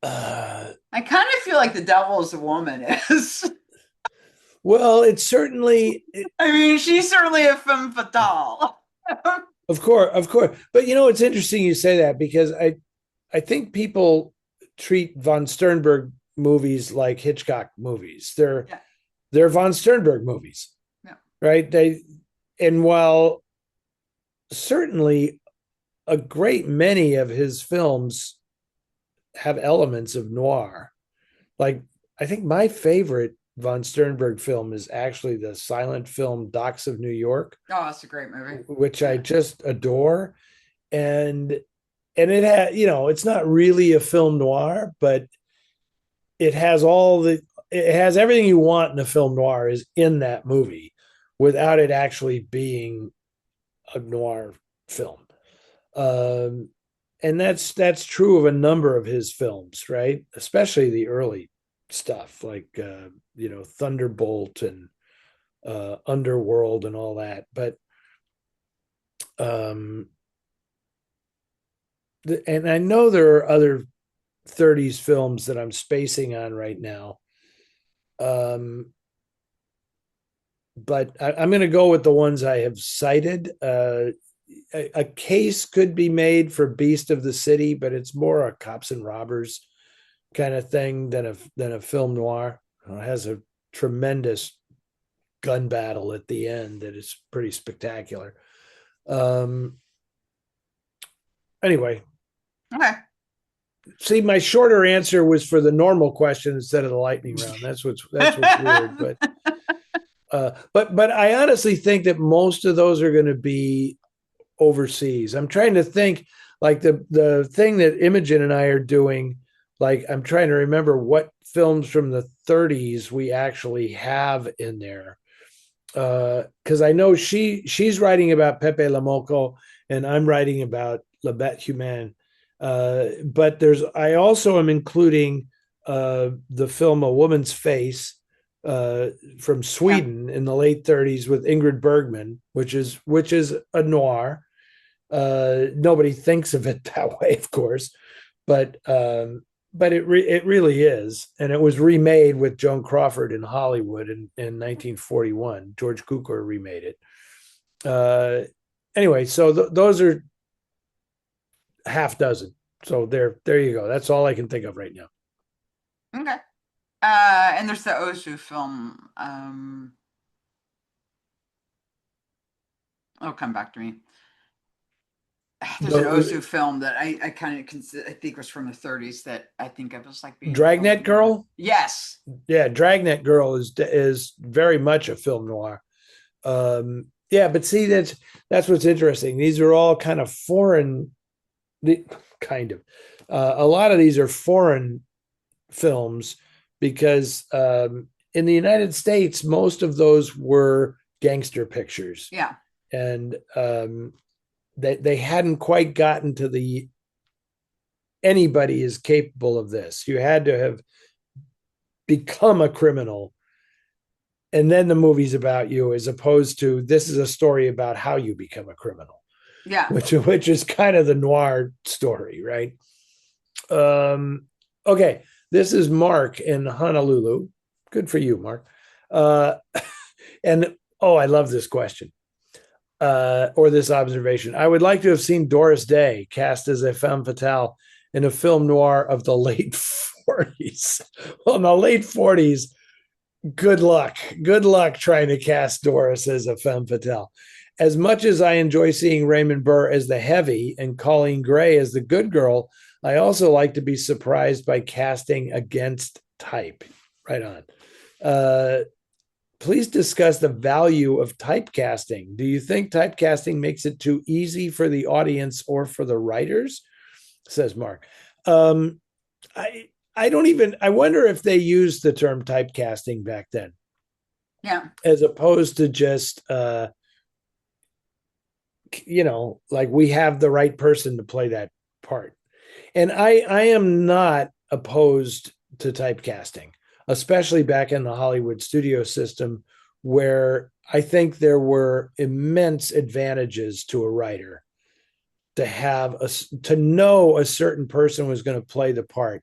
I kind of feel like The Devil is a Woman is. Well, it's certainly, I mean, she's certainly a femme fatale. of course. But it's interesting you say that because I think people treat von Sternberg movies like Hitchcock movies. Yeah, They're von Sternberg movies, yeah, right? And while certainly a great many of his films have elements of noir, like I think my favorite von Sternberg film is actually the silent film Docks of New York, oh, that's a great movie. which I Yeah, just adore. And it had, it's not really a film noir, but it has it has everything you want in a film noir is in that movie without it actually being a noir film. Um, and that's true of a number of his films, right? Especially the early stuff like Thunderbolt and Underworld and all that. But um, and I know there are other 30s films that I'm spacing on right now. Um, but I'm going to go with the ones I have cited. A case could be made for Beast of the City, but it's more a cops and robbers kind of thing than a film noir. It has a tremendous gun battle at the end that is pretty spectacular. Um, anyway, okay. see, my shorter answer was for the normal question instead of the lightning round. That's what's weird, but I honestly think that most of those are going to be overseas. I'm trying to think like the thing that Imogen and I are doing. Like I'm trying to remember what films from the 30s we actually have in there. Because I know she's writing about Pepe Le Moco and I'm writing about La Bête Humaine. But I also am including the film A Woman's Face uh, from Yeah, Sweden in the late 30s with Ingrid Bergman, which is a noir. Nobody thinks of it that way, of course, but it really is, and it was remade with Joan Crawford in Hollywood in 1941. George Cukor remade it. Anyway, so those are half dozen. So there you go. That's all I can think of right now. okay. And there's the Ozu film. It'll come back to me. There's an Ozu film that I kind of I think was from the 30s that I think of as like being a film Dragnet noir. Girl. Yes. Yeah, Dragnet Girl is very much a film noir. Yeah, but see, that's what's interesting. These are all kind of foreign, kind of. A lot of these are foreign films because in the United States, most of those were gangster pictures, Yeah. and they hadn't quite gotten to the anybody is capable of this. You had to have become a criminal and then the movie's about you, as opposed to this is a story about how you become a criminal, Yeah. which is kind of the noir story, right? Okay, this is Mark in Honolulu. Good for you, Mark. Uh, and oh, I love this question or this observation. I would like to have seen Doris Day cast as a femme fatale in a film noir of the late 40s. Well, in the late 40s, good luck. Good luck trying to cast Doris as a femme fatale. As much as I enjoy seeing Raymond Burr as the heavy and Colleen Gray as the good girl, I also like to be surprised by casting against type. Right on. Please discuss the value of typecasting. Do you think typecasting makes it too easy for the audience or for the writers? Says Mark. I I wonder if they used the term typecasting back then, Yeah. as opposed to just, like we have the right person to play that part. And I am not opposed to typecasting, especially back in the Hollywood studio system, where I think there were immense advantages to a writer to to know a certain person was going to play the part.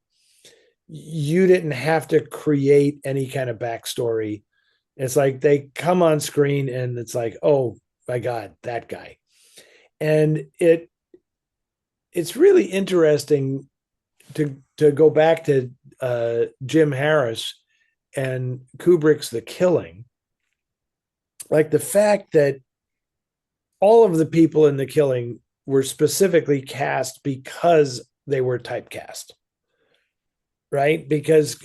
You didn't have to create any kind of backstory. It's like they come on screen and it's like, oh my God, that guy. And it's really interesting to go back to Jim Harris and Kubrick's The Killing. Like the fact that all of the people in The Killing were specifically cast because they were typecast, right? Because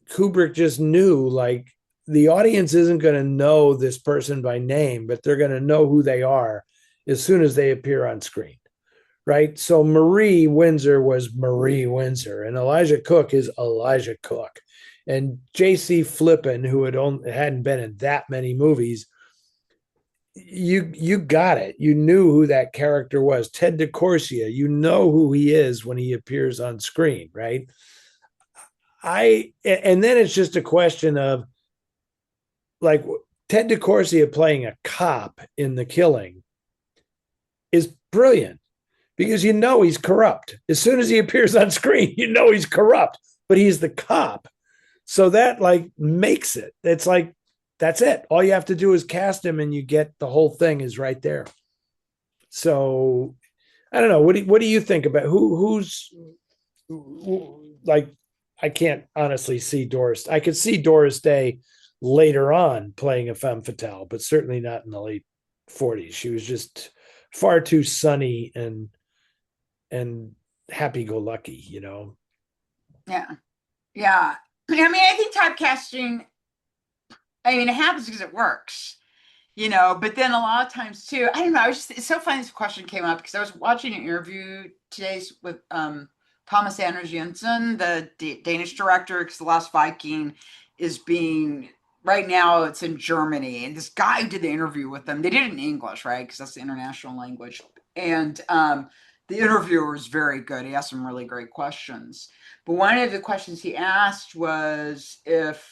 Kubrick just knew, like, the audience isn't going to know this person by name, but they're going to know who they are as soon as they appear on screen, right? So Marie Windsor was Marie Windsor, and Elijah Cook is Elijah Cook, and J.C. Flippin, who hadn't been in that many movies, you got it. You knew who that character was. Ted DeCorsia, you know who he is when he appears on screen, right? And then it's just a question of, like, Ted DeCorsia playing a cop in The Killing is brilliant because you know he's corrupt. As soon as he appears on screen, you know he's corrupt, but he's the cop. So that, like, makes it. It's like, that's it. All you have to do is cast him and you get the whole thing is right there. So I don't know. What do you think about like, I can't honestly see Doris. I could see Doris Day later on playing a femme fatale, but certainly not in the late 40s. She was just far too sunny and happy go lucky. Yeah. Yeah. I mean, I think typecasting, I mean, it happens because it works, but then a lot of times too, I don't know, it's so funny this question came up because I was watching an interview today with Thomas Anders Jensen, the Danish director, because The Last Viking is being, right now it's in Germany, and this guy who did the interview with them, they did it in English, right? Because that's the international language. And the interviewer was very good. He asked some really great questions. But one of the questions he asked was if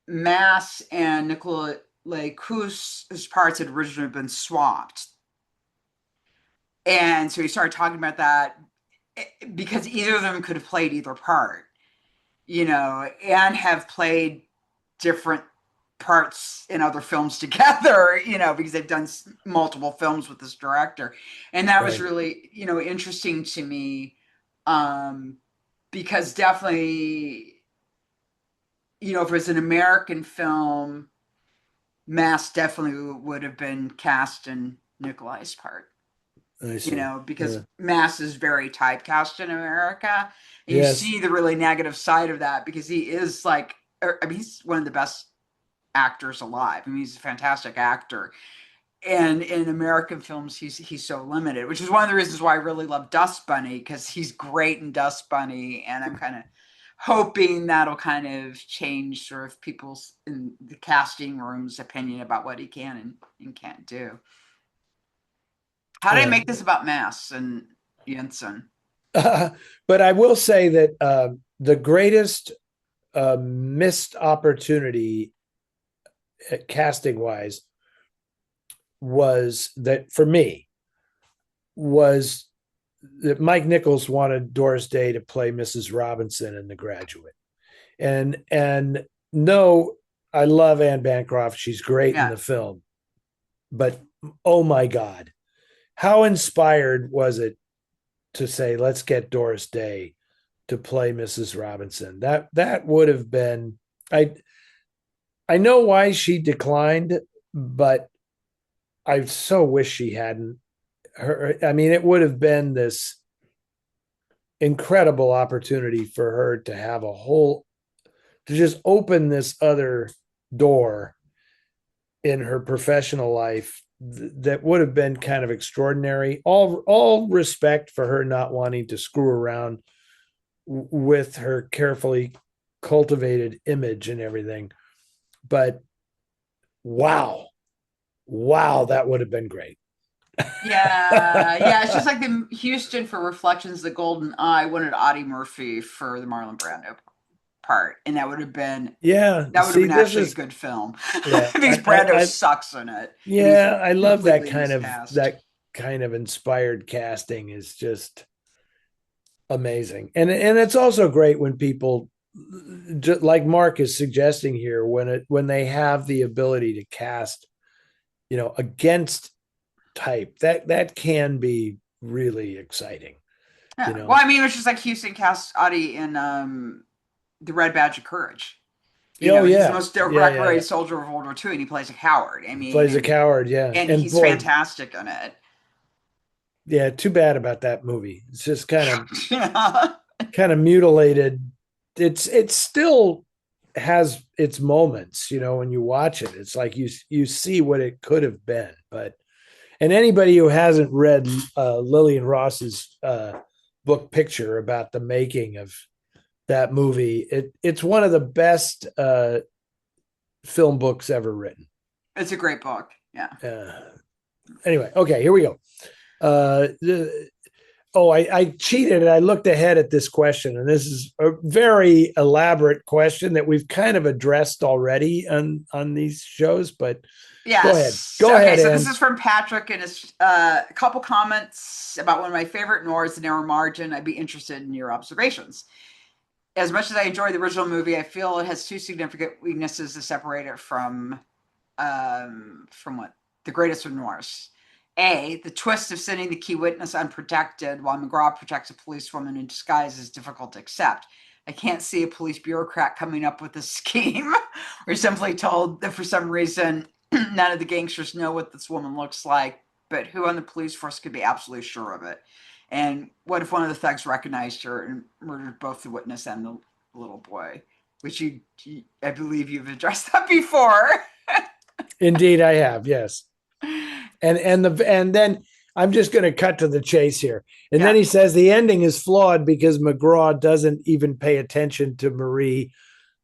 Mass and Nicolas Lecous's parts had originally been swapped. And so he started talking about that because either of them could have played either part, and have played different parts in other films together, because they've done multiple films with this director. And that was Right. really, interesting to me, because definitely, if it was an American film, Mass definitely would have been cast in Nikolai's part, I see. because Mass is very typecast in America. And you Yes. see the really negative side of that because he is like, I mean, he's one of the best actors alive. I mean, he's a fantastic actor. And in American films, he's so limited, which is one of the reasons why I really love Dust Bunny, because he's great in Dust Bunny, and I'm kind of hoping that'll kind of change sort of people's in the casting room's opinion about what he can and can't do. How did I Yeah. make this about Mass and Jensen? But I will say that the greatest missed opportunity, casting wise, was that for me was that Mike Nichols wanted Doris Day to play Mrs. Robinson in The Graduate, and no, I love Anne Bancroft. She's great in Yeah. the film, but oh my God, how inspired was it to say, let's get Doris Day to play Mrs. Robinson? That would have been, I know why she declined, but I so wish she hadn't. I mean, it would have been this incredible opportunity for her to have to just open this other door in her professional life that would have been kind of extraordinary. All respect for her not wanting to screw around with her carefully cultivated image and everything. But wow, wow, that would have been great. Yeah, it's just like the Houston for Reflections, the Golden Eye wanted Audie Murphy for the Marlon Brando part, and Yeah, that would have see, been this actually a is good film yeah, because Brando sucks in it, and he's yeah, I love completely miscast. that kind of inspired casting is just amazing, and it's also great when people like Mark is suggesting here when they have the ability to cast, against type that can be really exciting, you Yeah, well, know. I mean, it's just like Houston cast Audie in the Red Badge of Courage. Oh He's the yeah, most yeah. decorated soldier of World War II, and he plays a coward. I mean, Plays a coward, yeah, and and he's boy, fantastic in it. yeah, too bad about that movie. It's just Yeah. kind of mutilated. It still has its moments, when you watch it. It's like you see what it could have been. But and anybody who hasn't read Lillian Ross's book Picture about the making of that movie, it's one of the best film books ever written. It's a great book. Yeah. uh, anyway, okay, here we go. uh, I cheated and I looked ahead at this question, and this is a very elaborate question that we've kind of addressed already on these shows. But Yes. go Okay, ahead, so this Ann. is from Patrick, and it's a couple comments about one of my favorite noirs, The Narrow Margin. I'd be interested in your observations. As much as I enjoy the original movie, I feel it has two significant weaknesses to separate it from what the greatest of noirs. A, the twist of sending the key witness unprotected while Maigret protects a policewoman in disguise is difficult to accept. I can't see a police bureaucrat coming up with a scheme. We're simply told that for some reason none of the gangsters know what this woman looks like, but who on the police force could be absolutely sure of it? And what if one of the thugs recognized her and murdered both the witness and the little boy? Which I believe you've addressed that before. Indeed, I have. Yes, and then I'm just going to cut to the chase here. And then Yeah, he says the ending is flawed because McGraw doesn't even pay attention to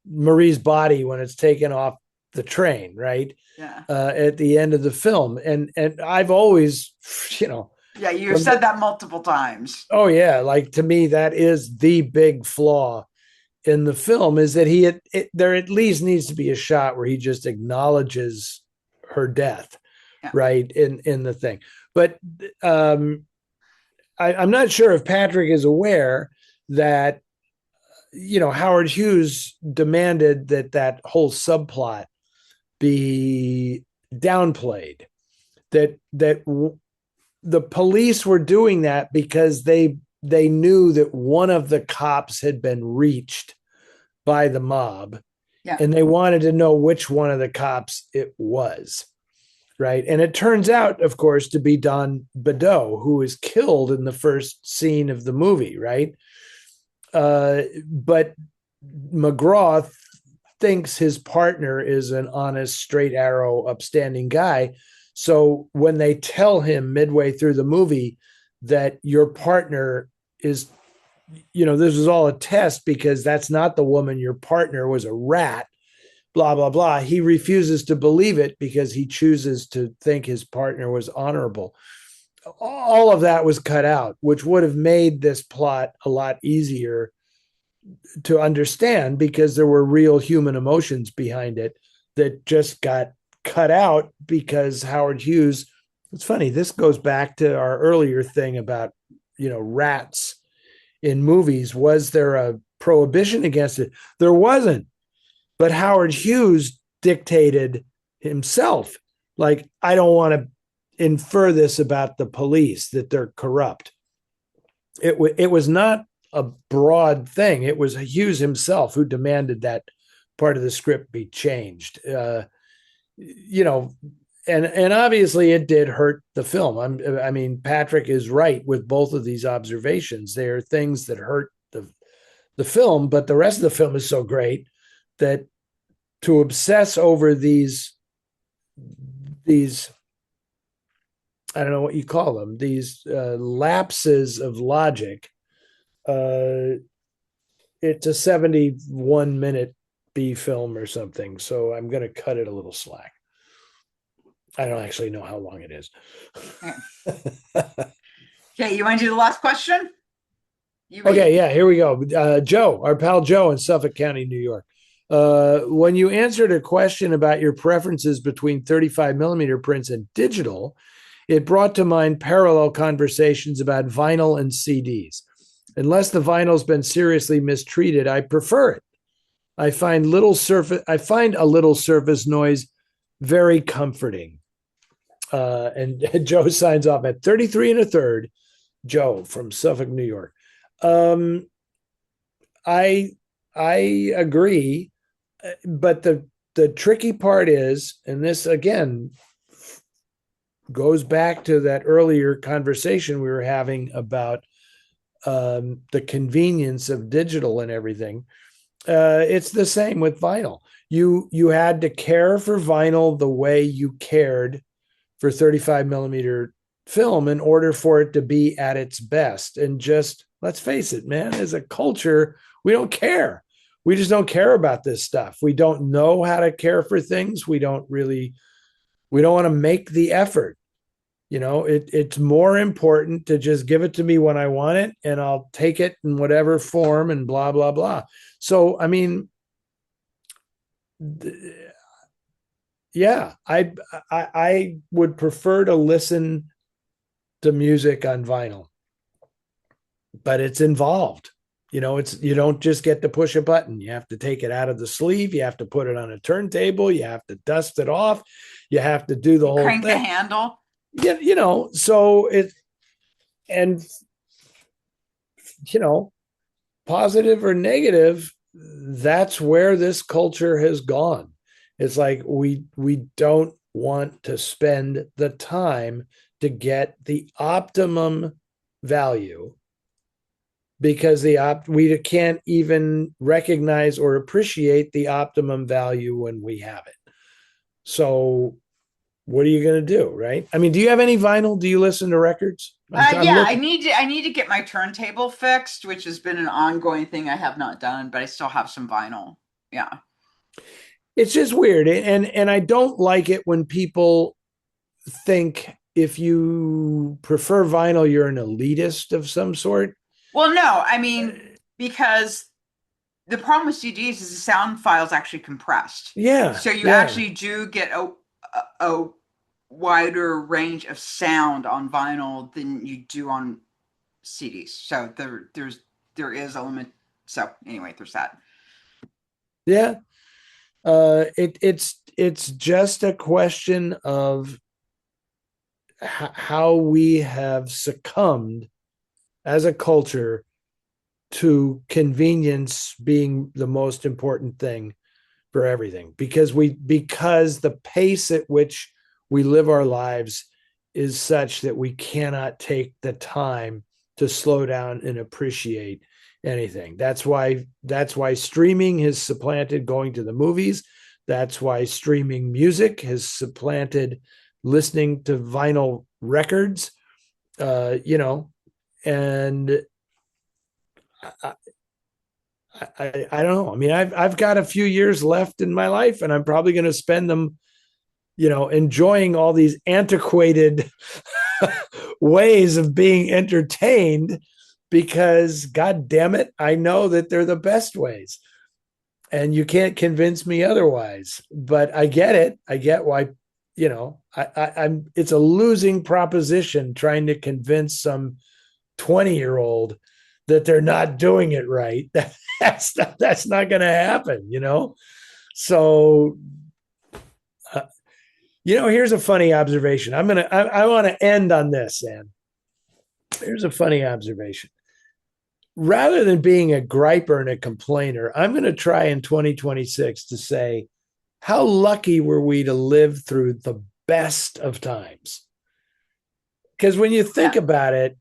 Marie's body when it's taken off the train, right? yeah. At the end of the film. And I've always, Yeah, you've from said that multiple times. oh yeah, like to me, that is the big flaw in the film is that there at least needs to be a shot where he just acknowledges her death, Yeah. right? In the thing. But um, I'm not sure if Patrick is aware that Howard Hughes demanded that whole subplot be downplayed. That the police were doing that because they knew that one of the cops had been reached by the mob, Yeah. and they wanted to know which one of the cops it was, right? And it turns out, of course, to be Don Badeau, who is killed in the first scene of the movie, right? But McGraw thinks his partner is an honest, straight arrow, upstanding guy. So when they tell him midway through the movie that your partner is, this is all a test because that's not the woman, your partner was a rat, blah, blah, blah. He refuses to believe it because he chooses to think his partner was honorable. All of that was cut out, which would have made this plot a lot easier to understand because there were real human emotions behind it that just got cut out because Howard Hughes. It's funny, this goes back to our earlier thing about rats in movies. Was there a prohibition against it? There wasn't, but Howard Hughes dictated himself, like, I don't want to infer this about the police, that they're corrupt. It was not a broad thing. It was Hughes himself who demanded that part of the script be changed. You know, and obviously it did hurt the film. I mean, Patrick is right with both of these observations. They are things that hurt the film, but the rest of the film is so great that to obsess over these I don't know what you call them, these lapses of logic, uh, it's a 71-minute B film or something. So I'm going to cut it a little slack. I don't actually know how long it is. Okay, you want to do the last question? Okay, yeah, here we go. Joe, our pal Joe in Suffolk County, New York. When you answered a question about your preferences between 35 millimeter prints and digital, it brought to mind parallel conversations about vinyl and CDs. Unless the vinyl's been seriously mistreated, I prefer it. I find a little surface noise very comforting. And Joe signs off at 33 and a third. Joe from Suffolk, New York. Um, I I agree, but the tricky part is, and this again goes back to that earlier conversation we were having about the convenience of digital and everything. It's the same with vinyl. You had to care for vinyl the way you cared for 35 millimeter film in order for it to be at its best. And just let's face it, man, as a culture, we don't care. We just don't care about this stuff. We don't know how to care for things. We don't want to make the effort. It's more important to just give it to me when I want it and I'll take it in whatever form and blah, blah, blah. So, I mean, yeah, I would prefer to listen to music on vinyl, but it's involved. You don't just get to push a button. You have to take it out of the sleeve. You have to put it on a turntable. You have to dust it off. You have to do the whole Crank thing. the handle. Yeah, so and positive or negative, that's where this culture has gone. It's like we don't want to spend the time to get the optimum value because we can't even recognize or appreciate the optimum value when we have it. So what are you going to do, right? I mean, do you have any vinyl? Do you listen to records? Yeah, I need to get my turntable fixed, which has been an ongoing thing I have not done, but I still have some vinyl. Yeah. It's just weird, and I don't like it when people think if you prefer vinyl, you're an elitist of some sort. Well, no, I mean, because the problem with CDs is the sound file's actually compressed. Yeah, So you yeah. actually do get a wider range of sound on vinyl than you do on CDs. So there is a limit. So anyway, there's that. Yeah. It's just a question of how we have succumbed as a culture to convenience being the most important thing for everything because the pace at which we live our lives is such that we cannot take the time to slow down and appreciate anything. That's why streaming has supplanted going to the movies. That's why streaming music has supplanted listening to vinyl records. And I don't know. I mean, I've got a few years left in my life, and I'm probably going to spend them, enjoying all these antiquated ways of being entertained because God damn it, I know that they're the best ways. And you can't convince me otherwise. But I get it. I get why, I'm it's a losing proposition trying to convince some 20-year-old that they're not doing it right. That's not going to happen, So here's a funny observation. I want to end on this, Ann. Here's a funny observation. Rather than being a griper and a complainer, I'm going to try in 2026 to say, how lucky were we to live through the best of times? Because when you think about it,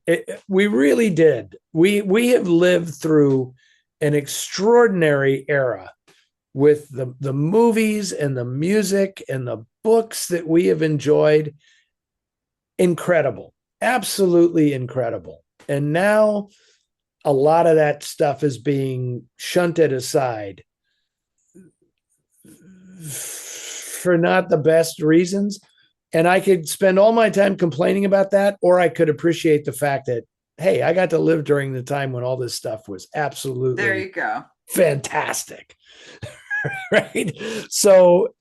we really did. We have lived through an extraordinary era with the movies and the music and the books that we have enjoyed. Incredible, absolutely incredible. And now a lot of that stuff is being shunted aside for not the best reasons. And I could spend all my time complaining about that, or I could appreciate the fact that, hey, I got to live during the time when all this stuff was There absolutely you go. fantastic. Right. So,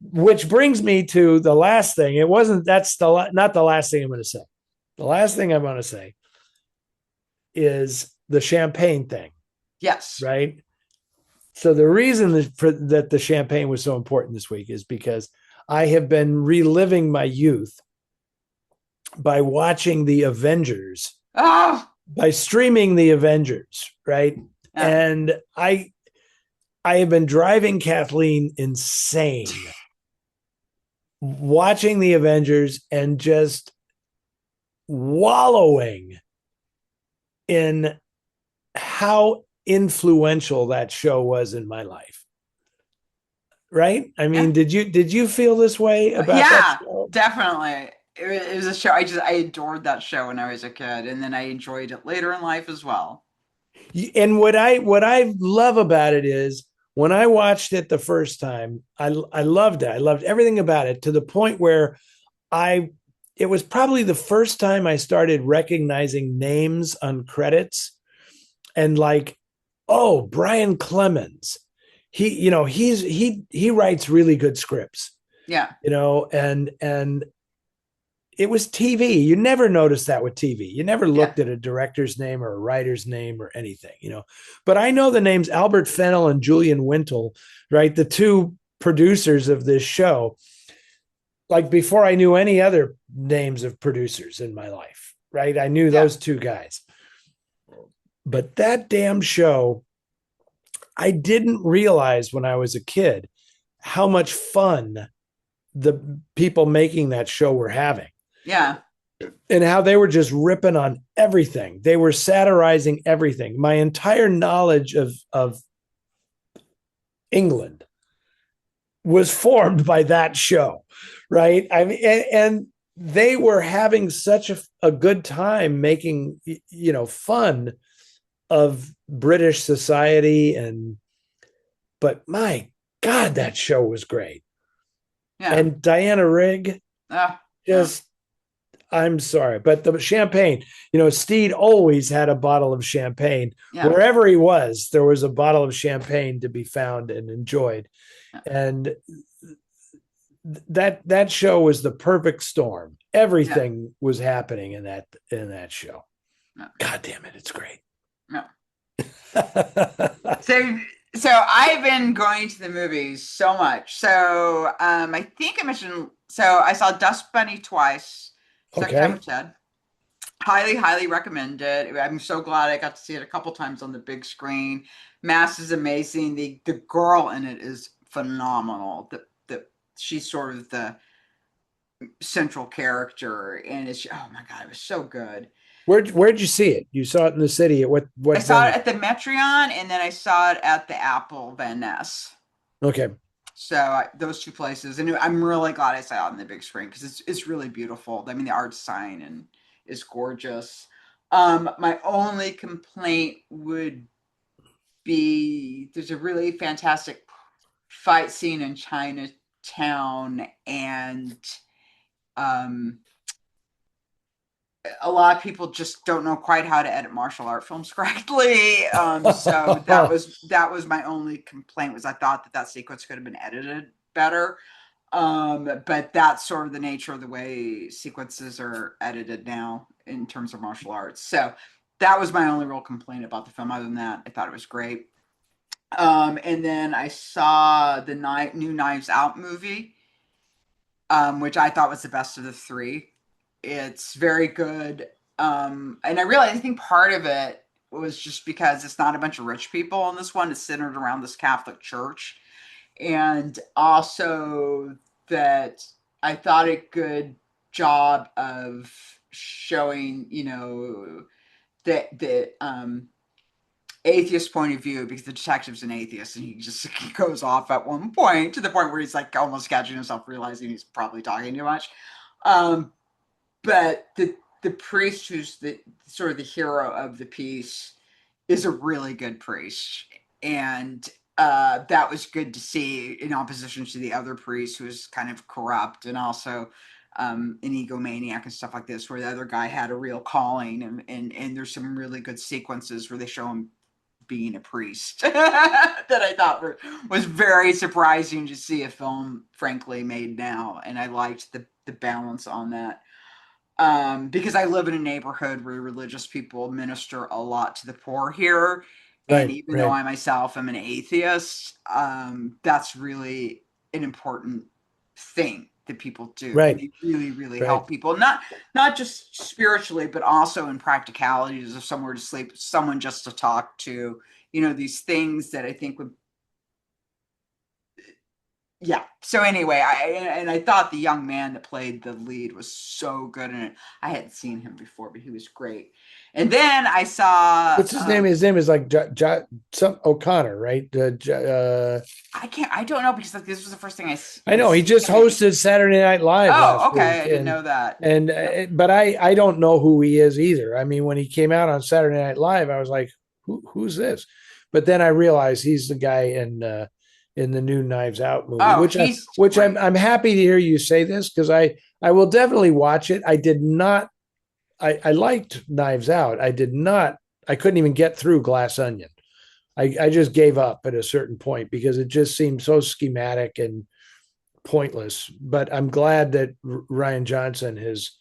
which brings me to the last thing. It wasn't, that's not the last thing I'm going to say. The last thing I'm going to say is the champagne thing. Yes. Right. So the reason that the champagne was so important this week is because I have been reliving my youth by watching the Avengers, Oh, by streaming the Avengers, right? yeah. And I have been driving Kathleen insane watching the Avengers and just wallowing in how influential that show was in my life. Right? I Yeah. mean, did you feel this way about that Yeah, show? definitely. It was a show. I adored that show when I was a kid, and then I enjoyed it later in life as well. And what I love about it is when I watched it the first time, I loved it. I loved everything about it to the point where I it was probably the first time I started recognizing names on credits and like, oh, Brian Clemens. He writes really good scripts, Yeah, and it was TV. You never noticed that with TV. You never yeah, looked at a director's name or a writer's name or anything. But I know the names Albert Fennell and Julian Wintle, right? The two producers of this show, like before I knew any other names of producers in my life, right? I knew yeah, those two guys. But that damn show, I didn't realize when I was a kid how much fun the people making that show were having yeah, and how they were just ripping on everything. They were satirizing everything. My entire knowledge of England was formed by that show, right? I mean, and they were having such a good time making fun of British society, but my God, that show was great. yeah. And Diana Rigg, Uh, uh, just I'm sorry, but the champagne, Steed always had a bottle of champagne. yeah, Wherever he was, there was a bottle of champagne to be found and enjoyed. yeah, And that show was the perfect storm. yeah, Everything was happening in that show. yeah, God damn it, it's great. yeah. So, so I've been going to the movies so much. So, I think I mentioned. So I saw Dust Bunny twice. Second time Okay. with Ted. Highly, highly recommend it. I'm so glad I got to see it a couple times on the big screen. Mass is amazing. The girl in it is phenomenal. The she's sort of the central character, and it's oh my god, it was so good. Where'd you see it? You saw it in the city at what I saw it venue? at the Metreon, and then I saw it at the Apple Van Ness. Okay. So those two places, and I'm really glad I saw it on the big screen because it's really beautiful. I mean, the art design and is gorgeous. My only complaint would be there's a really fantastic fight scene in Chinatown, and um, a lot of people just don't know quite how to edit martial art films correctly. So that was my only complaint was I thought that sequence could have been edited better. But that's sort of the nature of the way sequences are edited now in terms of martial arts. So that was my only real complaint about the film. Other than that, I thought it was great. And then I saw the new Knives Out movie, which I thought was the best of the three. It's very good. And I think part of it was just because it's not a bunch of rich people in this one. It's centered around this Catholic church. And also that I thought a good job of showing, the atheist point of view because the detective's an atheist and he goes off at one point to the point where he's like almost catching himself realizing he's probably talking too much. Um, but the priest who's the sort of the hero of the piece is a really good priest, and that was good to see in opposition to the other priest who was kind of corrupt and also an egomaniac and stuff like this, where the other guy had a real calling, and there's some really good sequences where they show him being a priest that I thought was very surprising to see a film, frankly, made now, and I liked the balance on that. Because I live in a neighborhood where religious people minister a lot to the poor here. And Right, even though right, I myself am an atheist, that's really an important thing that people do. And right, they really, really right. help people, not just spiritually, but also in practicalities of somewhere to sleep, someone just to talk to, these things that I think would, yeah. So anyway, I thought the young man that played the lead was so good in it. I hadn't seen him before, but he was great. And then I saw What's his name? His name is like some O'Connor, right? I don't know, because like this was the first thing I I know he was just seeing. hosted Saturday Night Live Oh, last okay. week, I didn't know that. and Yep. but I don't know who he is either. I mean, when he came out on Saturday Night Live, I was like, who's this? But then I realized he's the guy in the new Knives Out movie, Oh, which he's I'm great. happy to hear you say this because I will definitely watch it. I did not. I liked Knives Out. I did not. I couldn't even get through Glass Onion. I just gave up at a certain point because it just seemed so schematic and pointless. But I'm glad that Ryan Johnson has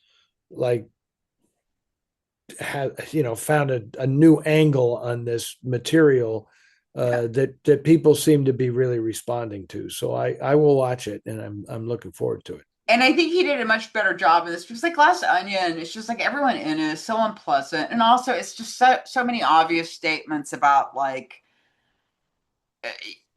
like found a new angle on this material Yeah. that people seem to be really responding to. So I will watch it, and I'm looking forward to it. And I think he did a much better job of this, because like Glass Onion, it's just like everyone in it is so unpleasant. And also it's just so many obvious statements about like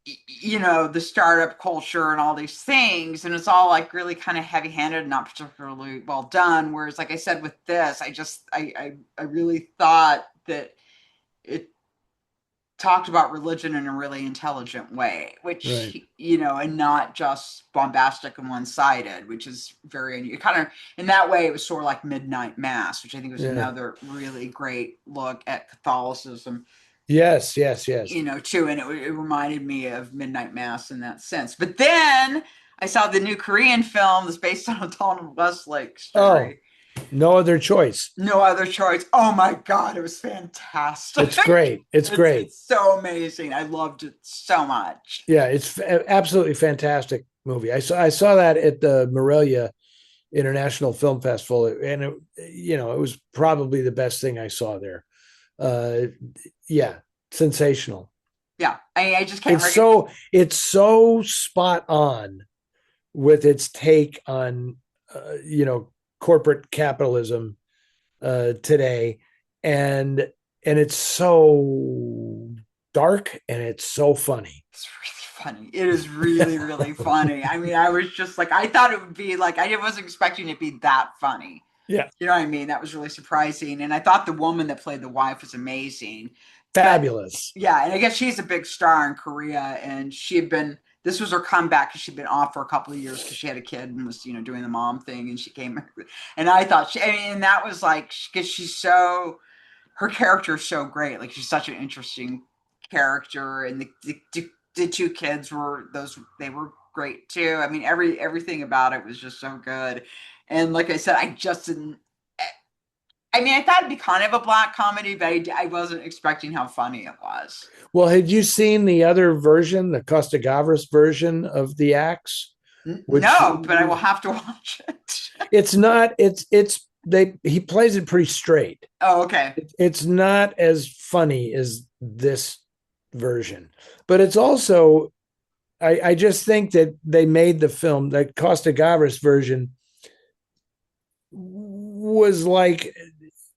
the startup culture and all these things, and it's all like really kind of heavy-handed and not particularly well done, whereas like I said with this, I really thought that it talked about religion in a really intelligent way, Right. which and not just bombastic and one-sided, which is very kind of in that way. It was sort of like Midnight Mass, which I think was Yeah. another really great look at Catholicism, Yes. Yes. Yes. too. And it reminded me of Midnight Mass in that sense. But then I saw the new Korean film that's based on a Donald Westlake Oh, story. no other choice. No Other Choice. Oh my God, it was fantastic. It's great. It's great. It's so amazing. I loved it so much. Yeah, it's absolutely fantastic movie. I saw that at the Morelia International Film Festival, and it was probably the best thing I saw there. Uh, yeah, sensational. Yeah, I just can't It's recognize. so spot on with its take on corporate capitalism today, and it's so dark and it's so funny. It's really funny. It is really, really funny. I mean, I was just like, I thought it would be like, I wasn't expecting it to be that funny. Yeah, You know what I mean? That was really surprising. And I thought the woman that played the wife was amazing. But fabulous. yeah, and I guess she's a big star in Korea, and this was her comeback, because she'd been off for a couple of years because she had a kid and was, doing the mom thing, and she came, and I thought and that was like, because her character is so great. Like, she's such an interesting character, and the two kids they were great too. I mean, everything about it was just so good. And like I said, I just didn't. I mean, I thought it'd be kind of a black comedy, but I wasn't expecting how funny it was. Well, had you seen the other version, the Costa Gavras version of the Axe? Which No, but I will have to watch it. it's not. He plays it pretty straight. Oh, okay. It's not as funny as this version, but it's also. I just think that they made the film, that Costa Gavras version was like,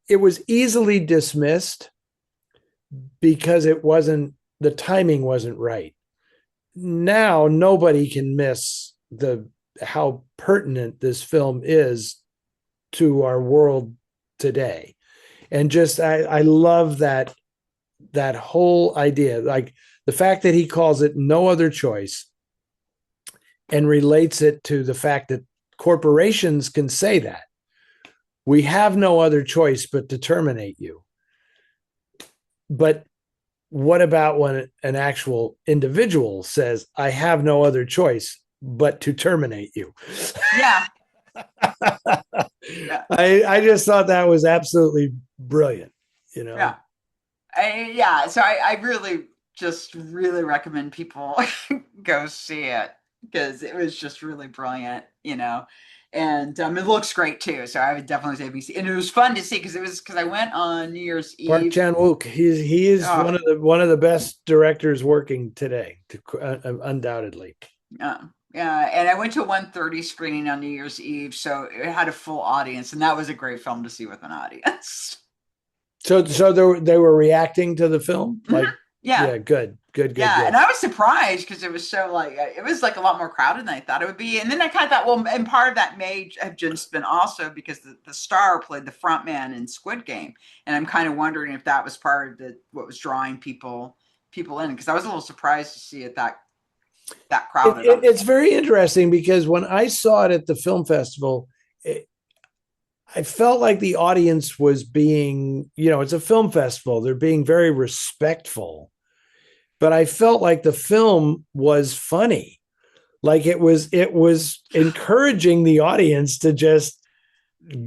it was easily dismissed because the timing wasn't right. Now nobody can miss the how pertinent this film is to our world today. And just I love that whole idea, like the fact that he calls it No Other Choice and relates it to the fact that corporations can say that. We have no other choice but to terminate you. But what about when an actual individual says, I have no other choice but to terminate you? Yeah. Yeah. I just thought that was absolutely brilliant, you Yeah. know. Yeah. So I really just really recommend people go see it because it was just really brilliant, and it looks great too. So I would definitely say see, and it was fun to see because I went on New Year's Park Eve. Chan-wook, he is Oh, one of the best directors working today, undoubtedly. yeah. Yeah, and I went to a 1:30 screening on New Year's Eve, so it had a full audience, and that was a great film to see with an audience. So they were reacting to the film, Mhm. like, Yeah, yeah, good, good, good, yeah, good. and I was surprised because it was so like it was like a lot more crowded than I thought it would be. And then I kind of thought, well, and part of that may have just been also because the star played the front man in Squid Game, and I'm kind of wondering if that was part of what was drawing people in because I was a little surprised to see it that crowded on It's very interesting because when I saw it at the film festival, it, I felt like the audience was being, it's a film festival. They're being very respectful, but I felt like the film was funny. Like it was encouraging the audience to just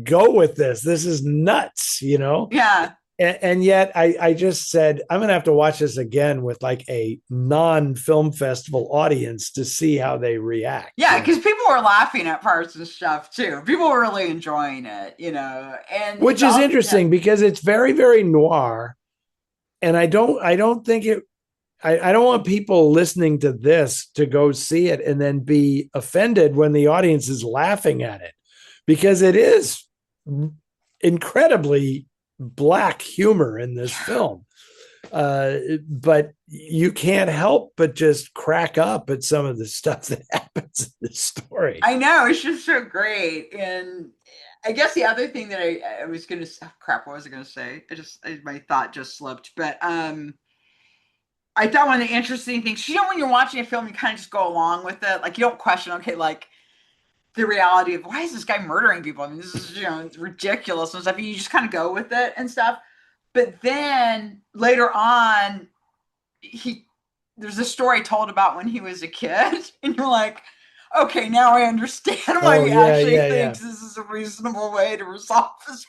go with this. This is nuts, you know? Yeah. And yet I just said, I'm going to have to watch this again with like a non film festival audience to see how they react, Yeah, because people were laughing at parts and stuff too. People were really enjoying it, and it's which is all, yeah, interesting because it's very, very noir. And I don't think I don't want people listening to this to go see it and then be offended when the audience is laughing at it because it is incredibly black humor in this film. But you can't help but just crack up at some of the stuff that happens in this story. I know it's just so great. And I guess the other thing that I was gonna oh, crap, what was I gonna say? My thought just slipped. But I thought one of the interesting things, when you're watching a film, you kind of just go along with it. Like you don't question, okay, like the reality of why is this guy murdering people? I mean, this is it's ridiculous and stuff. You just kind of go with it and stuff. But then later on, he there's a story told about when he was a kid, and you're like, okay, now I understand why Oh he yeah, actually yeah, yeah, thinks this is a reasonable way to resolve this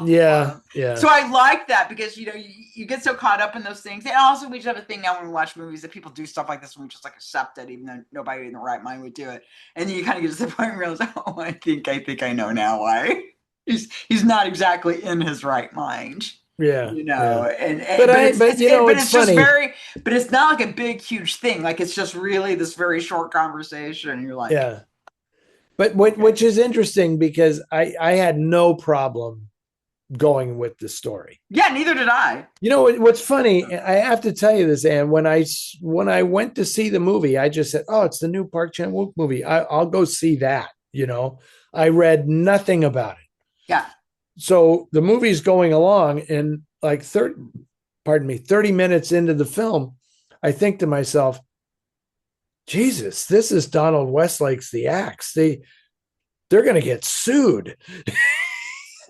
yeah, problem. yeah, So I like that because you get so caught up in those things, and also we just have a thing now when we watch movies that people do stuff like this and we just like accept it, even though nobody in the right mind would do it. And then you kind of get to the point where you realize, oh, I think I know now why he's not exactly in his right mind. yeah, yeah. And but But you know, but it's it's just funny. very, but it's not like a big huge thing. Like it's just really this very short conversation. You're like, Yeah. But okay, which is interesting because I had no problem going with the story. yeah, neither did I. You know what's funny? I have to tell you this, Anne. When I went to see the movie, I just said, "Oh, it's the new Park Chan Wook movie. I'll go see that." I read nothing about it. Yeah, So the movie's going along, and like 30 minutes into the film, I think to myself, Jesus, this is Donald Westlake's The Axe. They're going to get sued.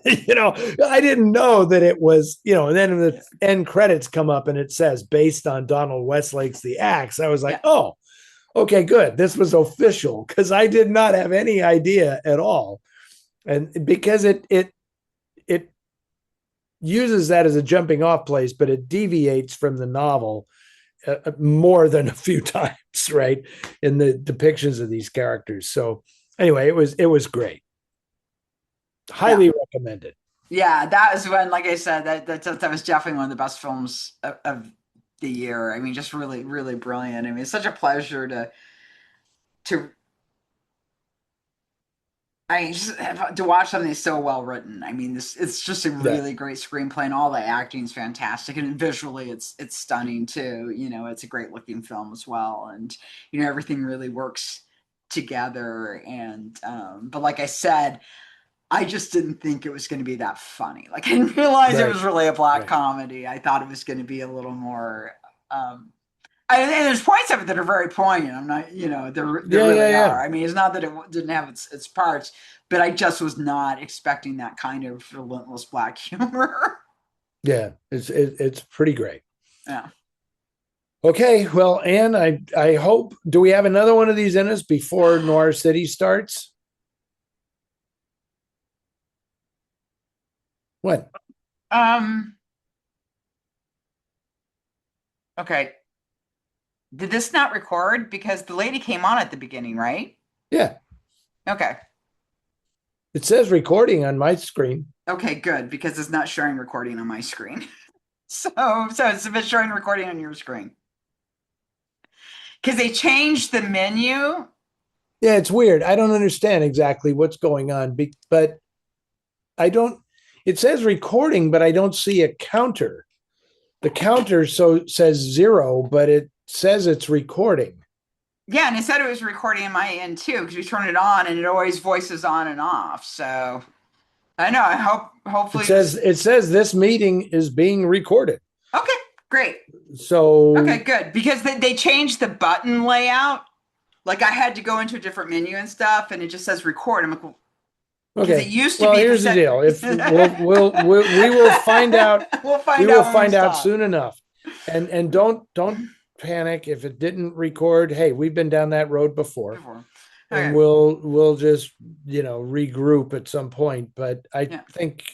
I didn't know that it was, and then the end credits come up and it says based on Donald Westlake's The Axe. I was like, yeah, oh, okay, good. This was official because I did not have any idea at all. And because it uses that as a jumping off place, but it deviates from the novel more than a few times, right? In the depictions of these characters. So anyway, it was great. yeah, Highly recommended. yeah. That was when, like I said, that was definitely one of the best films of the year. I mean, just really, really brilliant. I mean, it's such a pleasure to to watch something that's so well written. I mean, it's just a Yeah. really great screenplay, and all the acting is fantastic, and visually, it's stunning too. It's a great looking film as well, and everything really works together. And but like I said, I just didn't think it was going to be that funny. Like I didn't realize it Right. was really a black Right. comedy. I thought it was going to be a little more. Um, And there's points of it that are very poignant. I'm not, there Yeah, yeah, really yeah. are. I mean, it's not that it didn't have its parts, but I just was not expecting that kind of relentless black humor. Yeah, it's pretty great. Yeah. Okay, well, Anne, I hope, do we have another one of these in us before Noir City starts? What? Um. Okay. Did this not record? Because the lady came on at the beginning, right? Yeah, Okay. it says recording on my screen. Okay, good, because it's not showing recording on my screen. So it's if it's showing recording on your screen. Because they changed the menu. Yeah, it's weird. I don't understand exactly what's going on, but I don't. It says recording, but I don't see a counter. The counter says 0, but it says it's recording. Yeah, and it said it was recording on my end too, because we turn it on and it always voices on and off. So I know. I hope hopefully It says this meeting is being recorded. Okay, great. So Okay, good. Because they changed the button layout. Like I had to go into a different menu and stuff, and it just says record. I'm like, well, because it okay. used to Well, be here's the deal. If we will find out. we'll We find will out when we find out stop. soon enough. And don't panic if it didn't record. Hey, we've been down that road before. Okay. And we'll just regroup at some point. But Yeah.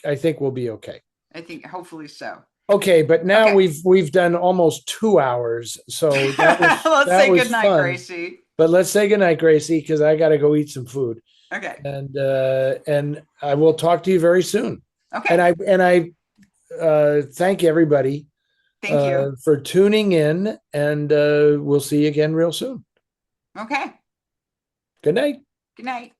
I think we'll be okay. I think hopefully so. Okay, but now Okay. we've done almost 2 hours, so Let's that say was goodnight, fun. Gracie. But let's say goodnight, Gracie, because I got to go eat some food, Okay. and I will talk to you very soon. Okay. And I thank everybody Thank you. for tuning in, and we'll see you again real soon. Okay. Good night. Good night.